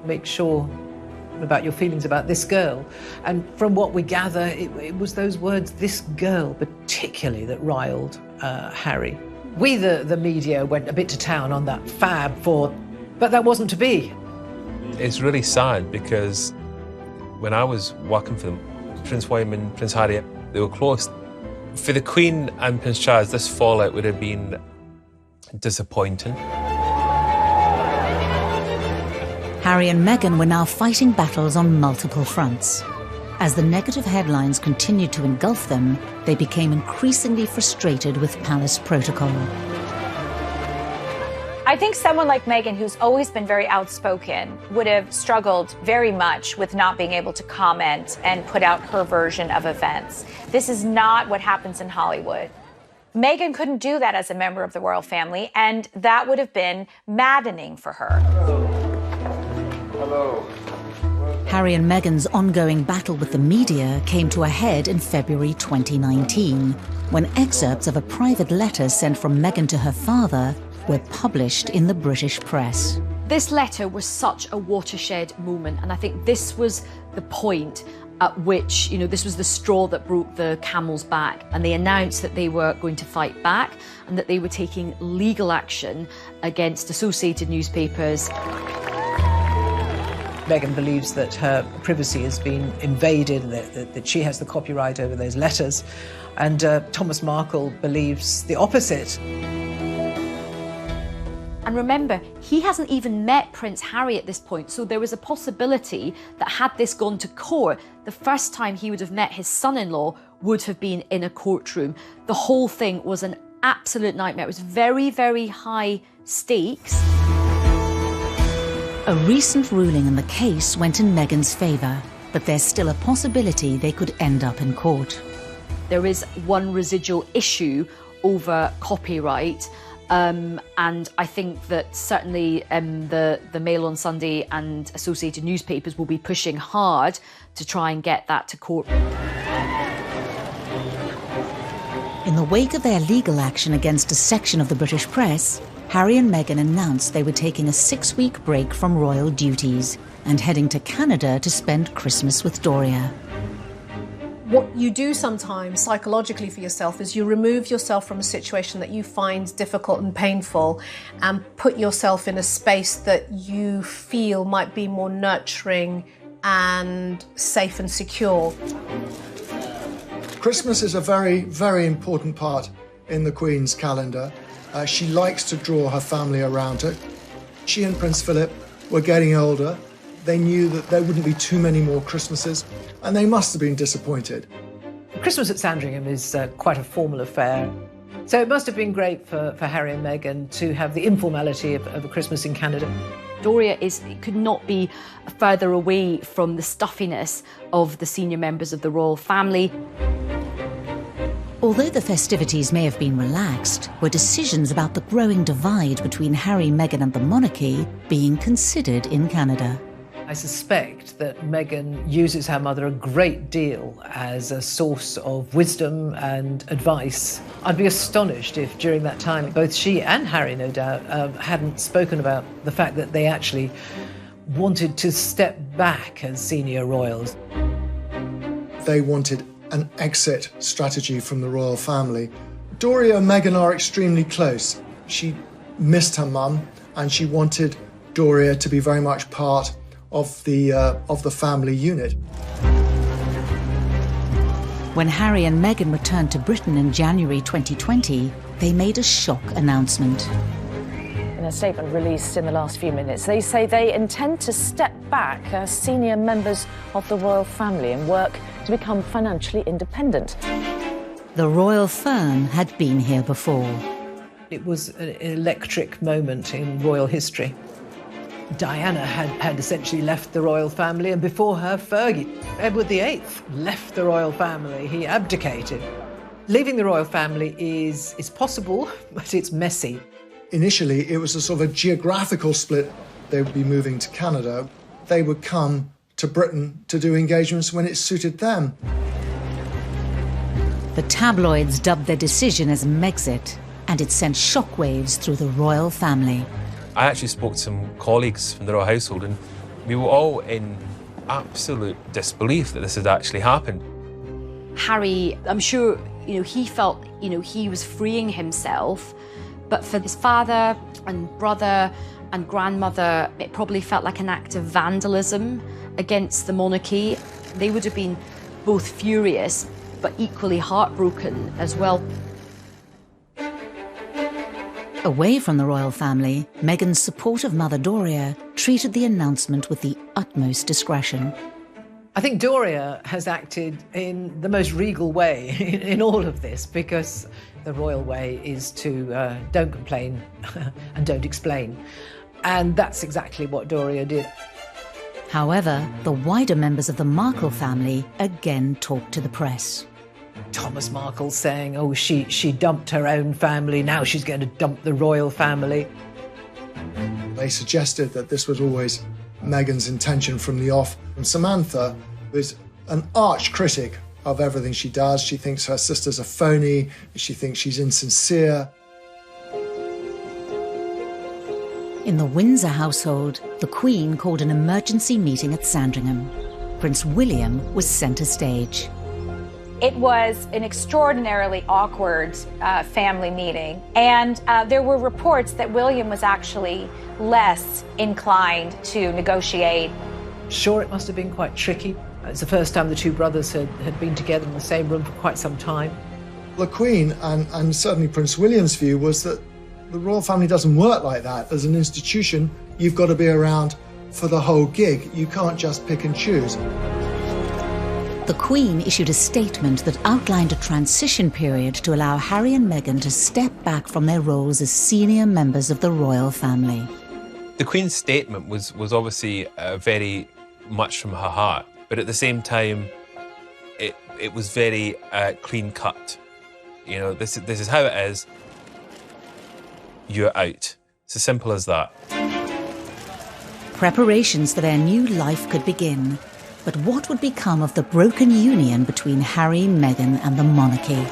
Make sure about your feelings about this girl. And from what we gather, it was those words, this girl particularly, that riled Harry. We, the media, went a bit to town on that fab but that wasn't to be. It's really sad because when I was working for them, Prince William and Prince Harry, they were close. For the Queen and Prince Charles, this fallout would have been disappointing. Harry and Meghan were now fighting battles on multiple fronts. As the negative headlines continued to engulf them, they became increasingly frustrated with palace protocol. I think someone like Meghan, who's always been very outspoken, would have struggled very much with not being able to comment and put out her version of events. This is not what happens in Hollywood. Meghan couldn't do that as a member of the royal family, and that would have been maddening for her. Hello. Harry and Meghan's ongoing battle with the media came to a head in February 2019, when excerpts of a private letter sent from Meghan to her father were published in the British press. This letter was such a watershed moment, and I think this was the point at which, this was the straw that broke the camel's back, and they announced that they were going to fight back and that they were taking legal action against associated newspapers. Meghan believes that her privacy has been invaded, that she has the copyright over those letters, and Thomas Markle believes the opposite. And remember, he hasn't even met Prince Harry at this point, so there was a possibility that had this gone to court, the first time he would have met his son-in-law would have been in a courtroom. The whole thing was an absolute nightmare. It was very, very high stakes. A recent ruling in the case went in Meghan's favour, but there's still a possibility they could end up in court. There is one residual issue over copyright, And I think that certainly the Mail on Sunday and associated newspapers will be pushing hard to try and get that to court. In the wake of their legal action against a section of the British press, Harry and Meghan announced they were taking a 6-week break from royal duties and heading to Canada to spend Christmas with Doria. What you do sometimes psychologically for yourself is you remove yourself from a situation that you find difficult and painful and put yourself in a space that you feel might be more nurturing and safe and secure. Christmas is a very, very important part in the Queen's calendar. She likes to draw her family around her. She and Prince Philip were getting older. They knew that there wouldn't be too many more Christmases, and they must have been disappointed. Christmas at Sandringham is quite a formal affair. So it must have been great for Harry and Meghan to have the informality of a Christmas in Canada. Doria could not be further away from the stuffiness of the senior members of the royal family. Although the festivities may have been relaxed, were decisions about the growing divide between Harry, Meghan and the monarchy being considered in Canada. I suspect that Meghan uses her mother a great deal as a source of wisdom and advice. I'd be astonished if during that time both she and Harry, no doubt, hadn't spoken about the fact that they actually wanted to step back as senior royals. They wanted an exit strategy from the royal family. Doria and Meghan are extremely close. She missed her mum and she wanted Doria to be very much part of the family unit. When Harry and Meghan returned to Britain in January 2020, they made a shock announcement. In a statement released in the last few minutes, they say they intend to step back as senior members of the royal family and work to become financially independent. The royal firm had been here before. It was an electric moment in royal history. Diana had essentially left the royal family, and before her, Fergie. Edward VIII left the royal family. He abdicated. Leaving the royal family is possible, but it's messy. Initially, it was a sort of a geographical split. They would be moving to Canada. They would come to Britain to do engagements when it suited them. The tabloids dubbed their decision as Megxit, and it sent shockwaves through the royal family. I actually spoke to some colleagues from the royal household, and we were all in absolute disbelief that this had actually happened. Harry, I'm sure, he felt, he was freeing himself, but for his father and brother and grandmother, it probably felt like an act of vandalism against the monarchy. They would have been both furious, but equally heartbroken as well. Away from the royal family, Meghan's supportive mother Doria treated the announcement with the utmost discretion. I think Doria has acted in the most regal way in all of this, because the royal way is to don't complain and don't explain. And that's exactly what Doria did. However, the wider members of the Markle family again talked to the press. Thomas Markle saying, oh, she dumped her own family, now she's going to dump the royal family. They suggested that this was always Meghan's intention from the off. And Samantha is an arch critic of everything she does. She thinks her sister's a phony. She thinks she's insincere. In the Windsor household, the Queen called an emergency meeting at Sandringham. Prince William was centre stage. It was an extraordinarily awkward family meeting, and there were reports that William was actually less inclined to negotiate. Sure, it must have been quite tricky. It's the first time the two brothers had been together in the same room for quite some time. The Queen, and certainly Prince William's view, was that the royal family doesn't work like that. As an institution, you've got to be around for the whole gig. You can't just pick and choose. The Queen issued a statement that outlined a transition period to allow Harry and Meghan to step back from their roles as senior members of the royal family. The Queen's statement was obviously very much from her heart, but at the same time, it was very clean cut. This is how it is. you're out. It's as simple as that. Preparations for their new life could begin. But what would become of the broken union between Harry, Meghan and the monarchy?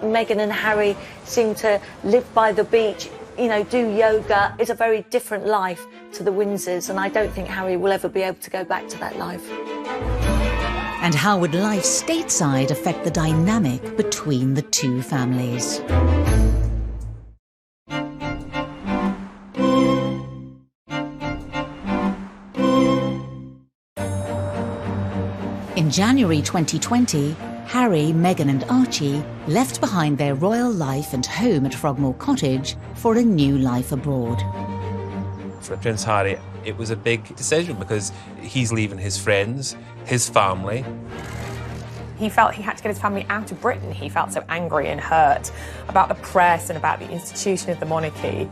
Meghan and Harry seem to live by the beach, you know, do yoga. It's a very different life to the Windsors, and I don't think Harry will ever be able to go back to that life. And how would life stateside affect the dynamic between the two families? In January 2020, Harry, Meghan and Archie left behind their royal life and home at Frogmore Cottage for a new life abroad. For Prince Harry, it was a big decision because he's leaving his friends, his family. He felt he had to get his family out of Britain. He felt so angry and hurt about the press and about the institution of the monarchy.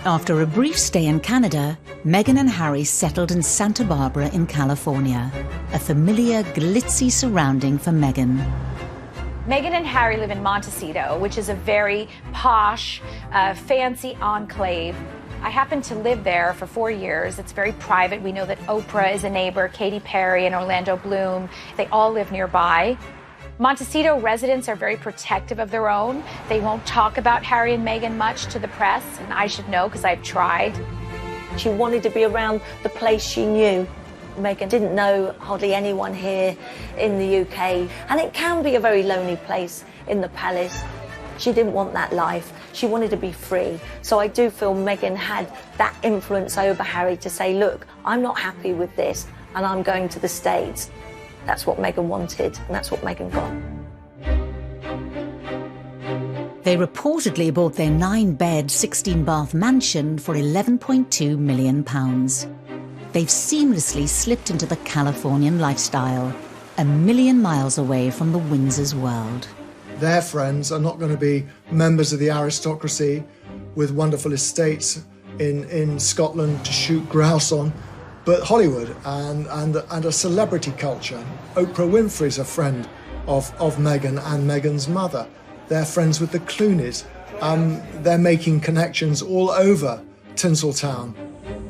After a brief stay in Canada, Meghan and Harry settled in Santa Barbara in California, a familiar, glitzy surrounding for Meghan. Meghan and Harry live in Montecito, which is a very posh, fancy enclave. I happened to live there for 4 years. It's very private. We know that Oprah is a neighbor, Katy Perry and Orlando Bloom. They all live nearby. Montecito residents are very protective of their own. They won't talk about Harry and Meghan much to the press, and I should know because I've tried. She wanted to be around the place she knew. Meghan didn't know hardly anyone here in the UK, and it can be a very lonely place in the palace. She didn't want that life. She wanted to be free. So I do feel Meghan had that influence over Harry to say, look, I'm not happy with this, and I'm going to the States. That's what Meghan wanted, and that's what Meghan got. They reportedly bought their 9-bed, 16-bath mansion for £11.2 million. They've seamlessly slipped into the Californian lifestyle, a million miles away from the Windsors' world. Their friends are not going to be members of the aristocracy with wonderful estates in Scotland to shoot grouse on, but Hollywood and a celebrity culture. Oprah Winfrey's a friend of Meghan and Meghan's mother. They're friends with the Clooneys. They're making connections all over Tinseltown.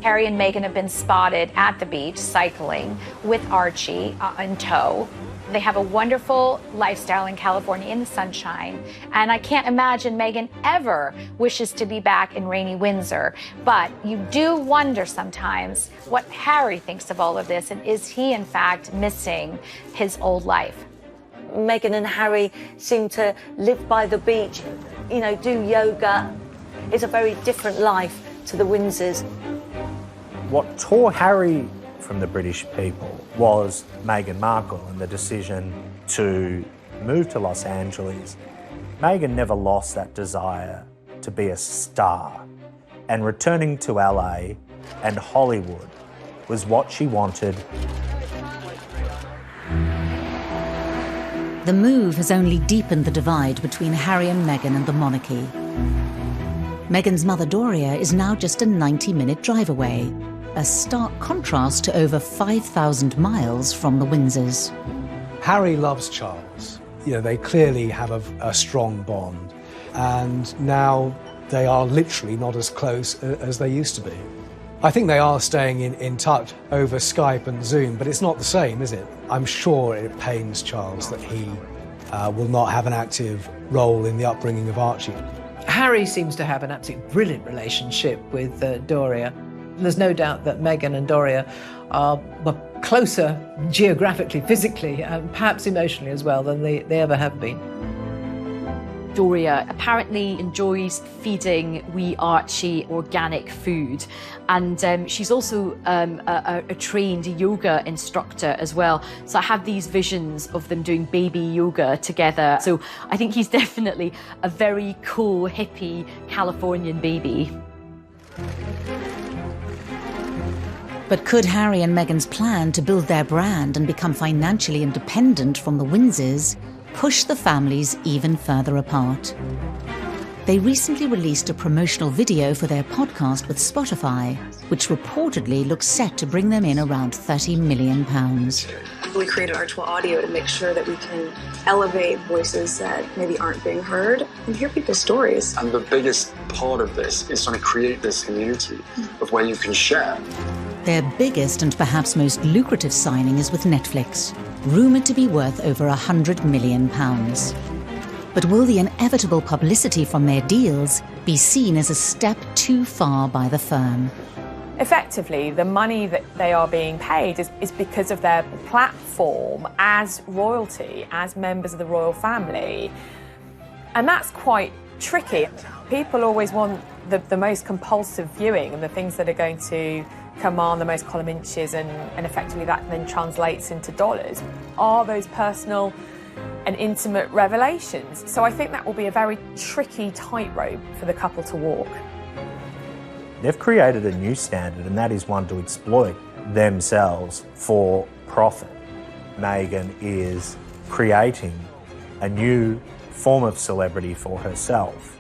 Harry and Meghan have been spotted at the beach cycling with Archie in tow. They have a wonderful lifestyle in California in the sunshine, and I can't imagine Meghan ever wishes to be back in rainy Windsor. But you do wonder sometimes what Harry thinks of all of this, and is he in fact missing his old life? Meghan and Harry seem to live by the beach, you know, do yoga. It's a very different life to the Windsors. What tore Harry from the British people was Meghan Markle and the decision to move to Los Angeles. Meghan never lost that desire to be a star, and returning to LA and Hollywood was what she wanted. The move has only deepened the divide between Harry and Meghan and the monarchy. Meghan's mother Doria is now just a 90-minute drive away, a stark contrast to over 5,000 miles from the Windsors. Harry loves Charles. You know, they clearly have a strong bond, and now they are literally not as close as they used to be. I think they are staying in touch over Skype and Zoom, but it's not the same, is it? I'm sure it pains Charles that he will not have an active role in the upbringing of Archie. Harry seems to have an absolutely brilliant relationship with Doria. There's no doubt that Meghan and Doria are closer geographically, physically, and perhaps emotionally as well than they ever have been. Doria apparently enjoys feeding wee Archie organic food, and she's also a trained yoga instructor as well. So I have these visions of them doing baby yoga together. So I think he's definitely a very cool, hippie Californian baby. But could Harry and Meghan's plan to build their brand and become financially independent from the Windsors push the families even further apart? They recently released a promotional video for their podcast with Spotify, which reportedly looks set to bring them in around £30 million. We created Archwell Audio to make sure that we can elevate voices that maybe aren't being heard and hear people's stories. And the biggest part of this is trying to create this community of where you can share. Their biggest and perhaps most lucrative signing is with Netflix, rumoured to be worth over £100 million. But will the inevitable publicity from their deals be seen as a step too far by the firm? Effectively, the money that they are being paid is because of their platform as royalty, as members of the royal family. And that's quite tricky. People always want the most compulsive viewing and the things that are going to command the most column inches, and effectively that then translates into dollars. Are those personal and intimate revelations? So I think that will be a very tricky tightrope for the couple to walk. They've created a new standard, and that is one to exploit themselves for profit. Meghan is creating a new form of celebrity for herself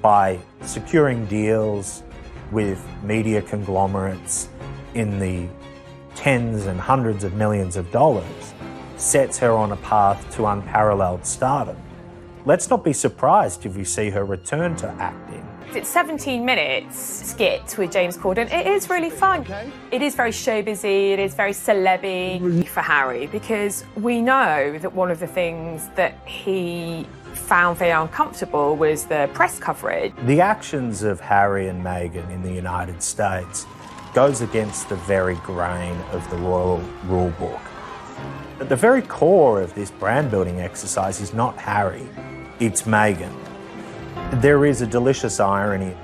by securing deals with media conglomerates in the tens and hundreds of millions of dollars, sets her on a path to unparalleled stardom. Let's not be surprised if we see her return to acting. It's 17 minutes skit with James Corden. It is really fun. It is very showbizy, it is very celeb-y for Harry, because we know that one of the things that he found very uncomfortable was the press coverage. The actions of Harry and Meghan in the United States goes against the very grain of the royal rule book. At the very core of this brand building exercise is not Harry, it's Meghan. There is a delicious irony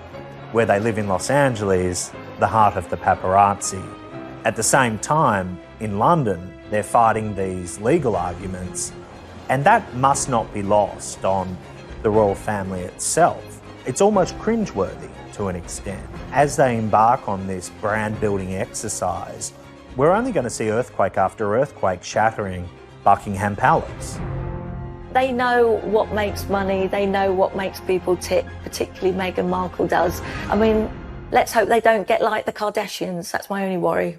where they live in Los Angeles, the heart of the paparazzi. At the same time, in London, they're fighting these legal arguments, and that must not be lost on the royal family itself. It's almost cringeworthy to an extent. As they embark on this brand building exercise, we're only going to see earthquake after earthquake shattering Buckingham Palace. They know what makes money, they know what makes people tick, particularly Meghan Markle does. I mean, let's hope they don't get like the Kardashians, that's my only worry.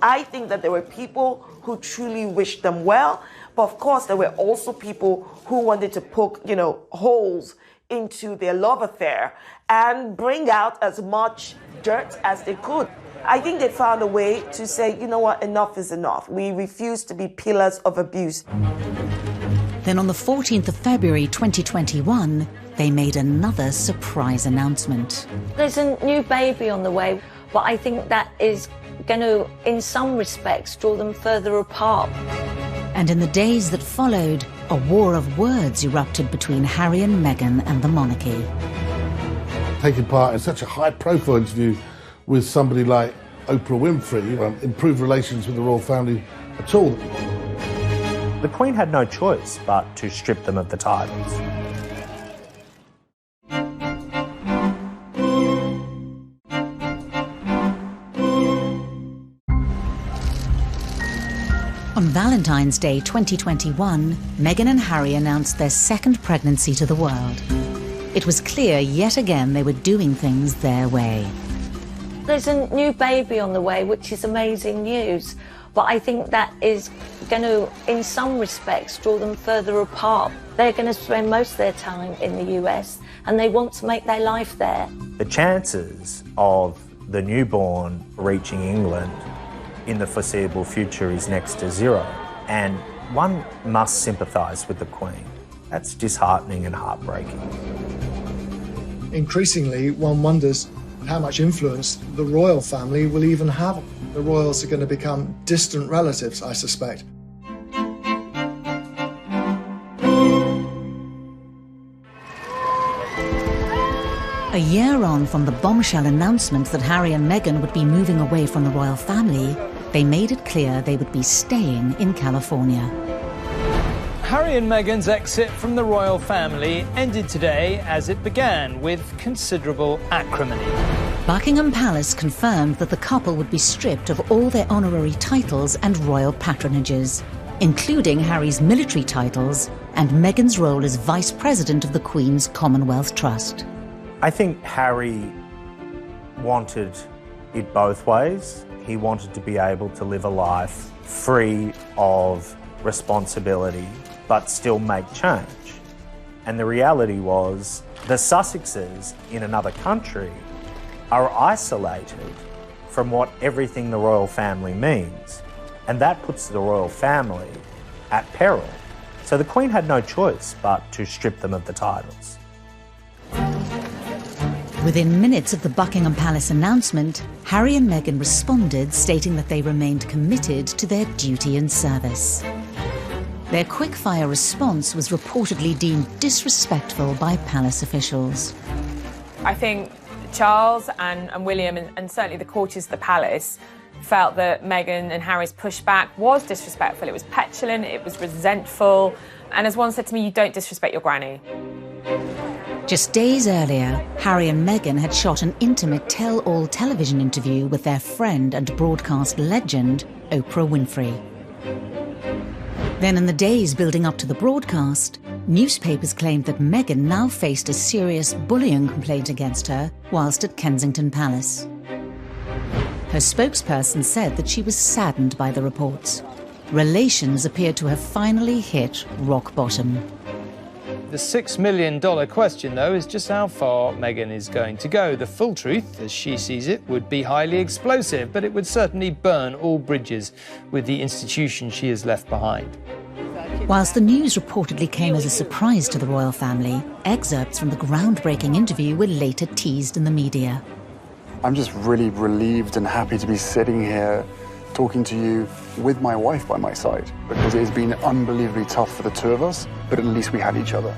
I think that there were people who truly wished them well, but of course there were also people who wanted to poke, holes into their love affair and bring out as much dirt as they could. I think they found a way to say, you know what, enough is enough. We refuse to be pillars of abuse. Then on the 14th of February 2021, they made another surprise announcement. There's a new baby on the way, but I think that is going to, in some respects, draw them further apart. And in the days that followed, a war of words erupted between Harry and Meghan and the monarchy. Taking part in such a high-profile interview with somebody like Oprah Winfrey, improved relations with the royal family at all. The Queen had no choice but to strip them of the titles. On Valentine's Day 2021, Meghan and Harry announced their second pregnancy to the world. It was clear yet again they were doing things their way. There's a new baby on the way, which is amazing news. But I think that is going to, in some respects, draw them further apart. They're going to spend most of their time in the US, and they want to make their life there. The chances of the newborn reaching England in the foreseeable future is next to zero. And one must sympathise with the Queen. That's disheartening and heartbreaking. Increasingly, one wonders how much influence the royal family will even have. The royals are going to become distant relatives, I suspect. A year on from the bombshell announcement that Harry and Meghan would be moving away from the royal family, they made it clear they would be staying in California. Harry and Meghan's exit from the royal family ended today as it began, with considerable acrimony. Buckingham Palace confirmed that the couple would be stripped of all their honorary titles and royal patronages, including Harry's military titles and Meghan's role as Vice President of the Queen's Commonwealth Trust. I think Harry wanted it both ways. He wanted to be able to live a life free of responsibility, but still make change. And the reality was, the Sussexes in another country are isolated from what everything the royal family means. And that puts the royal family at peril. So the Queen had no choice but to strip them of the titles. Within minutes of the Buckingham Palace announcement, Harry and Meghan responded, stating that they remained committed to their duty and service. Their quick-fire response was reportedly deemed disrespectful by palace officials. I think Charles and William, and certainly the courtiers of the palace, felt that Meghan and Harry's pushback was disrespectful. It was petulant, it was resentful, and as one said to me, you don't disrespect your granny. Just days earlier, Harry and Meghan had shot an intimate tell-all television interview with their friend and broadcast legend, Oprah Winfrey. Then in the days building up to the broadcast, newspapers claimed that Meghan now faced a serious bullying complaint against her whilst at Kensington Palace. Her spokesperson said that she was saddened by the reports. Relations appeared to have finally hit rock bottom. The $6 million question, though, is just how far Meghan is going to go. The full truth, as she sees it, would be highly explosive, but it would certainly burn all bridges with the institution she has left behind. Whilst the news reportedly came as a surprise to the royal family, excerpts from the groundbreaking interview were later teased in the media. I'm just really relieved and happy to be sitting here talking to you with my wife by my side, because it has been unbelievably tough for the two of us, but at least we had each other.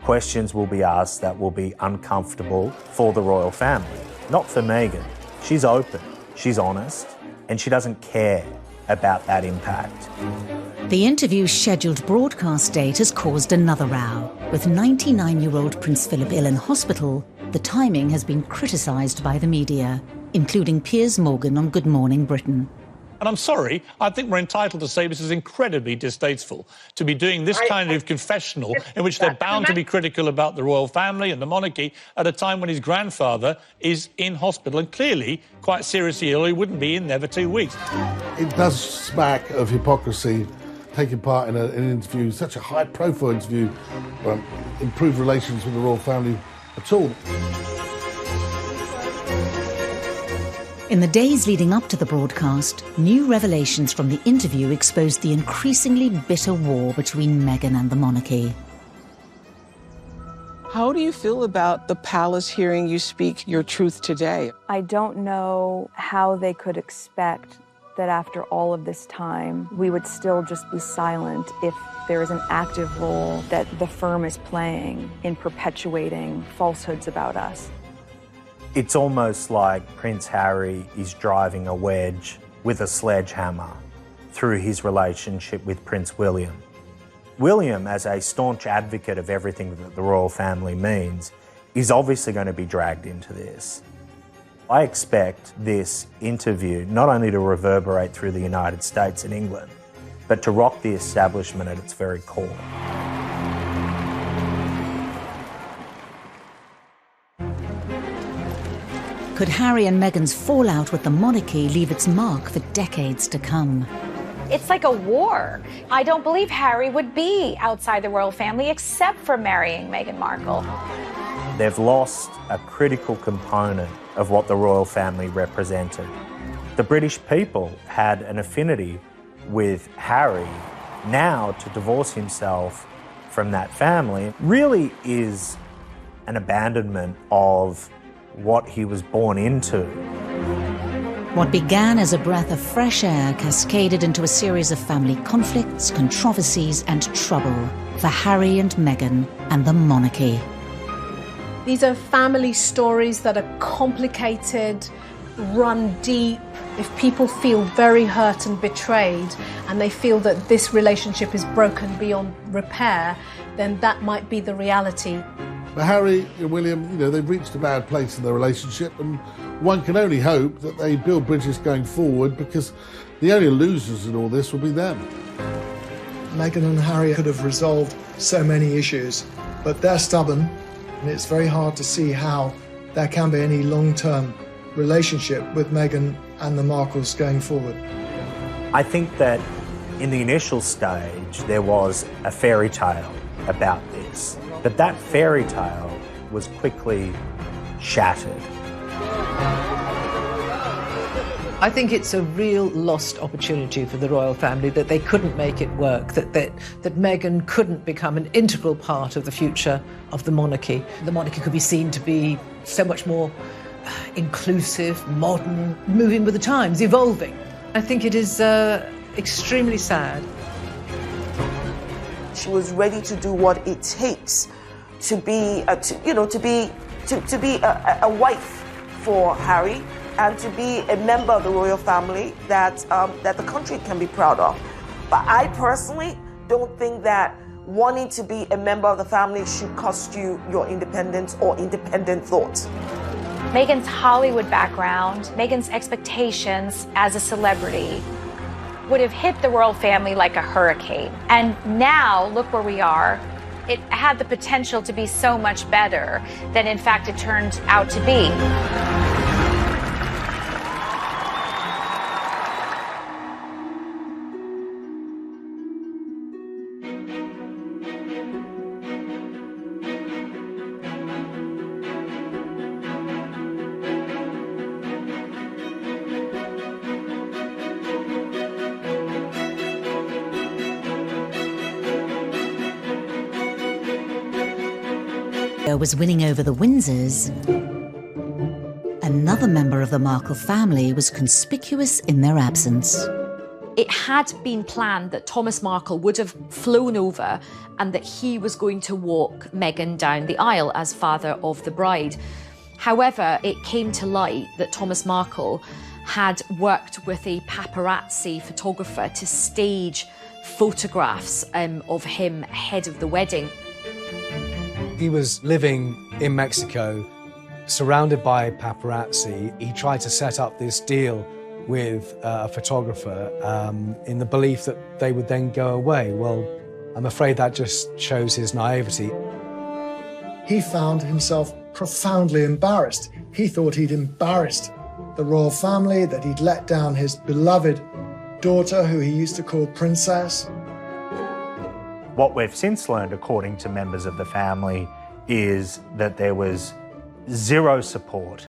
Questions will be asked that will be uncomfortable for the royal family, not for Meghan. She's open, she's honest, and she doesn't care about that impact. The interview's scheduled broadcast date has caused another row. With 99-year-old Prince Philip ill in hospital, the timing has been criticised by the media, including Piers Morgan on Good Morning Britain. And I'm sorry, I think we're entitled to say this is incredibly distasteful, to be doing this kind of confessional in which they're bound to be critical about the royal family and the monarchy at a time when his grandfather is in hospital and clearly quite seriously ill. He wouldn't be in there for 2 weeks. It does smack of hypocrisy, taking part in an interview, such a high-profile interview, improved relations with the royal family at all. In the days leading up to the broadcast, new revelations from the interview exposed the increasingly bitter war between Meghan and the monarchy. How do you feel about the palace hearing you speak your truth today? I don't know how they could expect that after all of this time, we would still just be silent if there is an active role that the firm is playing in perpetuating falsehoods about us. It's almost like Prince Harry is driving a wedge with a sledgehammer through his relationship with Prince William. William, as a staunch advocate of everything that the royal family means, is obviously going to be dragged into this. I expect this interview not only to reverberate through the United States and England, but to rock the establishment at its very core. Could Harry and Meghan's fallout with the monarchy leave its mark for decades to come? It's like a war. I don't believe Harry would be outside the royal family except for marrying Meghan Markle. They've lost a critical component of what the royal family represented. The British people had an affinity with Harry. Now, to divorce himself from that family really is an abandonment of what he was born into. What began as a breath of fresh air cascaded into a series of family conflicts, controversies, and trouble for Harry and Meghan and the monarchy. These are family stories that are complicated, run deep. If people feel very hurt and betrayed, and they feel that this relationship is broken beyond repair, then that might be the reality. But Harry and William, they've reached a bad place in their relationship, and one can only hope that they build bridges going forward, because the only losers in all this will be them. Meghan and Harry could have resolved so many issues, but they're stubborn, and it's very hard to see how there can be any long-term relationship with Meghan and the Markles going forward. I think that in the initial stage there was a fairy tale about this, but that fairy tale was quickly shattered. I think it's a real lost opportunity for the royal family that they couldn't make it work, that Meghan couldn't become an integral part of the future of the monarchy. The monarchy could be seen to be so much more inclusive, modern, moving with the times, evolving. I think it is extremely sad. She was ready to do what it takes to be, to be a wife for Harry, and to be a member of the royal family that the country can be proud of. But I personally don't think that wanting to be a member of the family should cost you your independence or independent thought. Meghan's Hollywood background, Meghan's expectations as a celebrity would have hit the royal family like a hurricane. And now, look where we are. It had the potential to be so much better than in fact it turned out to be. Was winning over the Windsors, another member of the Markle family was conspicuous in their absence. It had been planned that Thomas Markle would have flown over and that he was going to walk Meghan down the aisle as father of the bride. However, it came to light that Thomas Markle had worked with a paparazzi photographer to stage photographs of him ahead of the wedding. He was living in Mexico, surrounded by paparazzi. He tried to set up this deal with a photographer in the belief that they would then go away. Well, I'm afraid that just shows his naivety. He found himself profoundly embarrassed. He thought he'd embarrassed the royal family, that he'd let down his beloved daughter, who he used to call Princess. What we've since learned, according to members of the family, is that there was zero support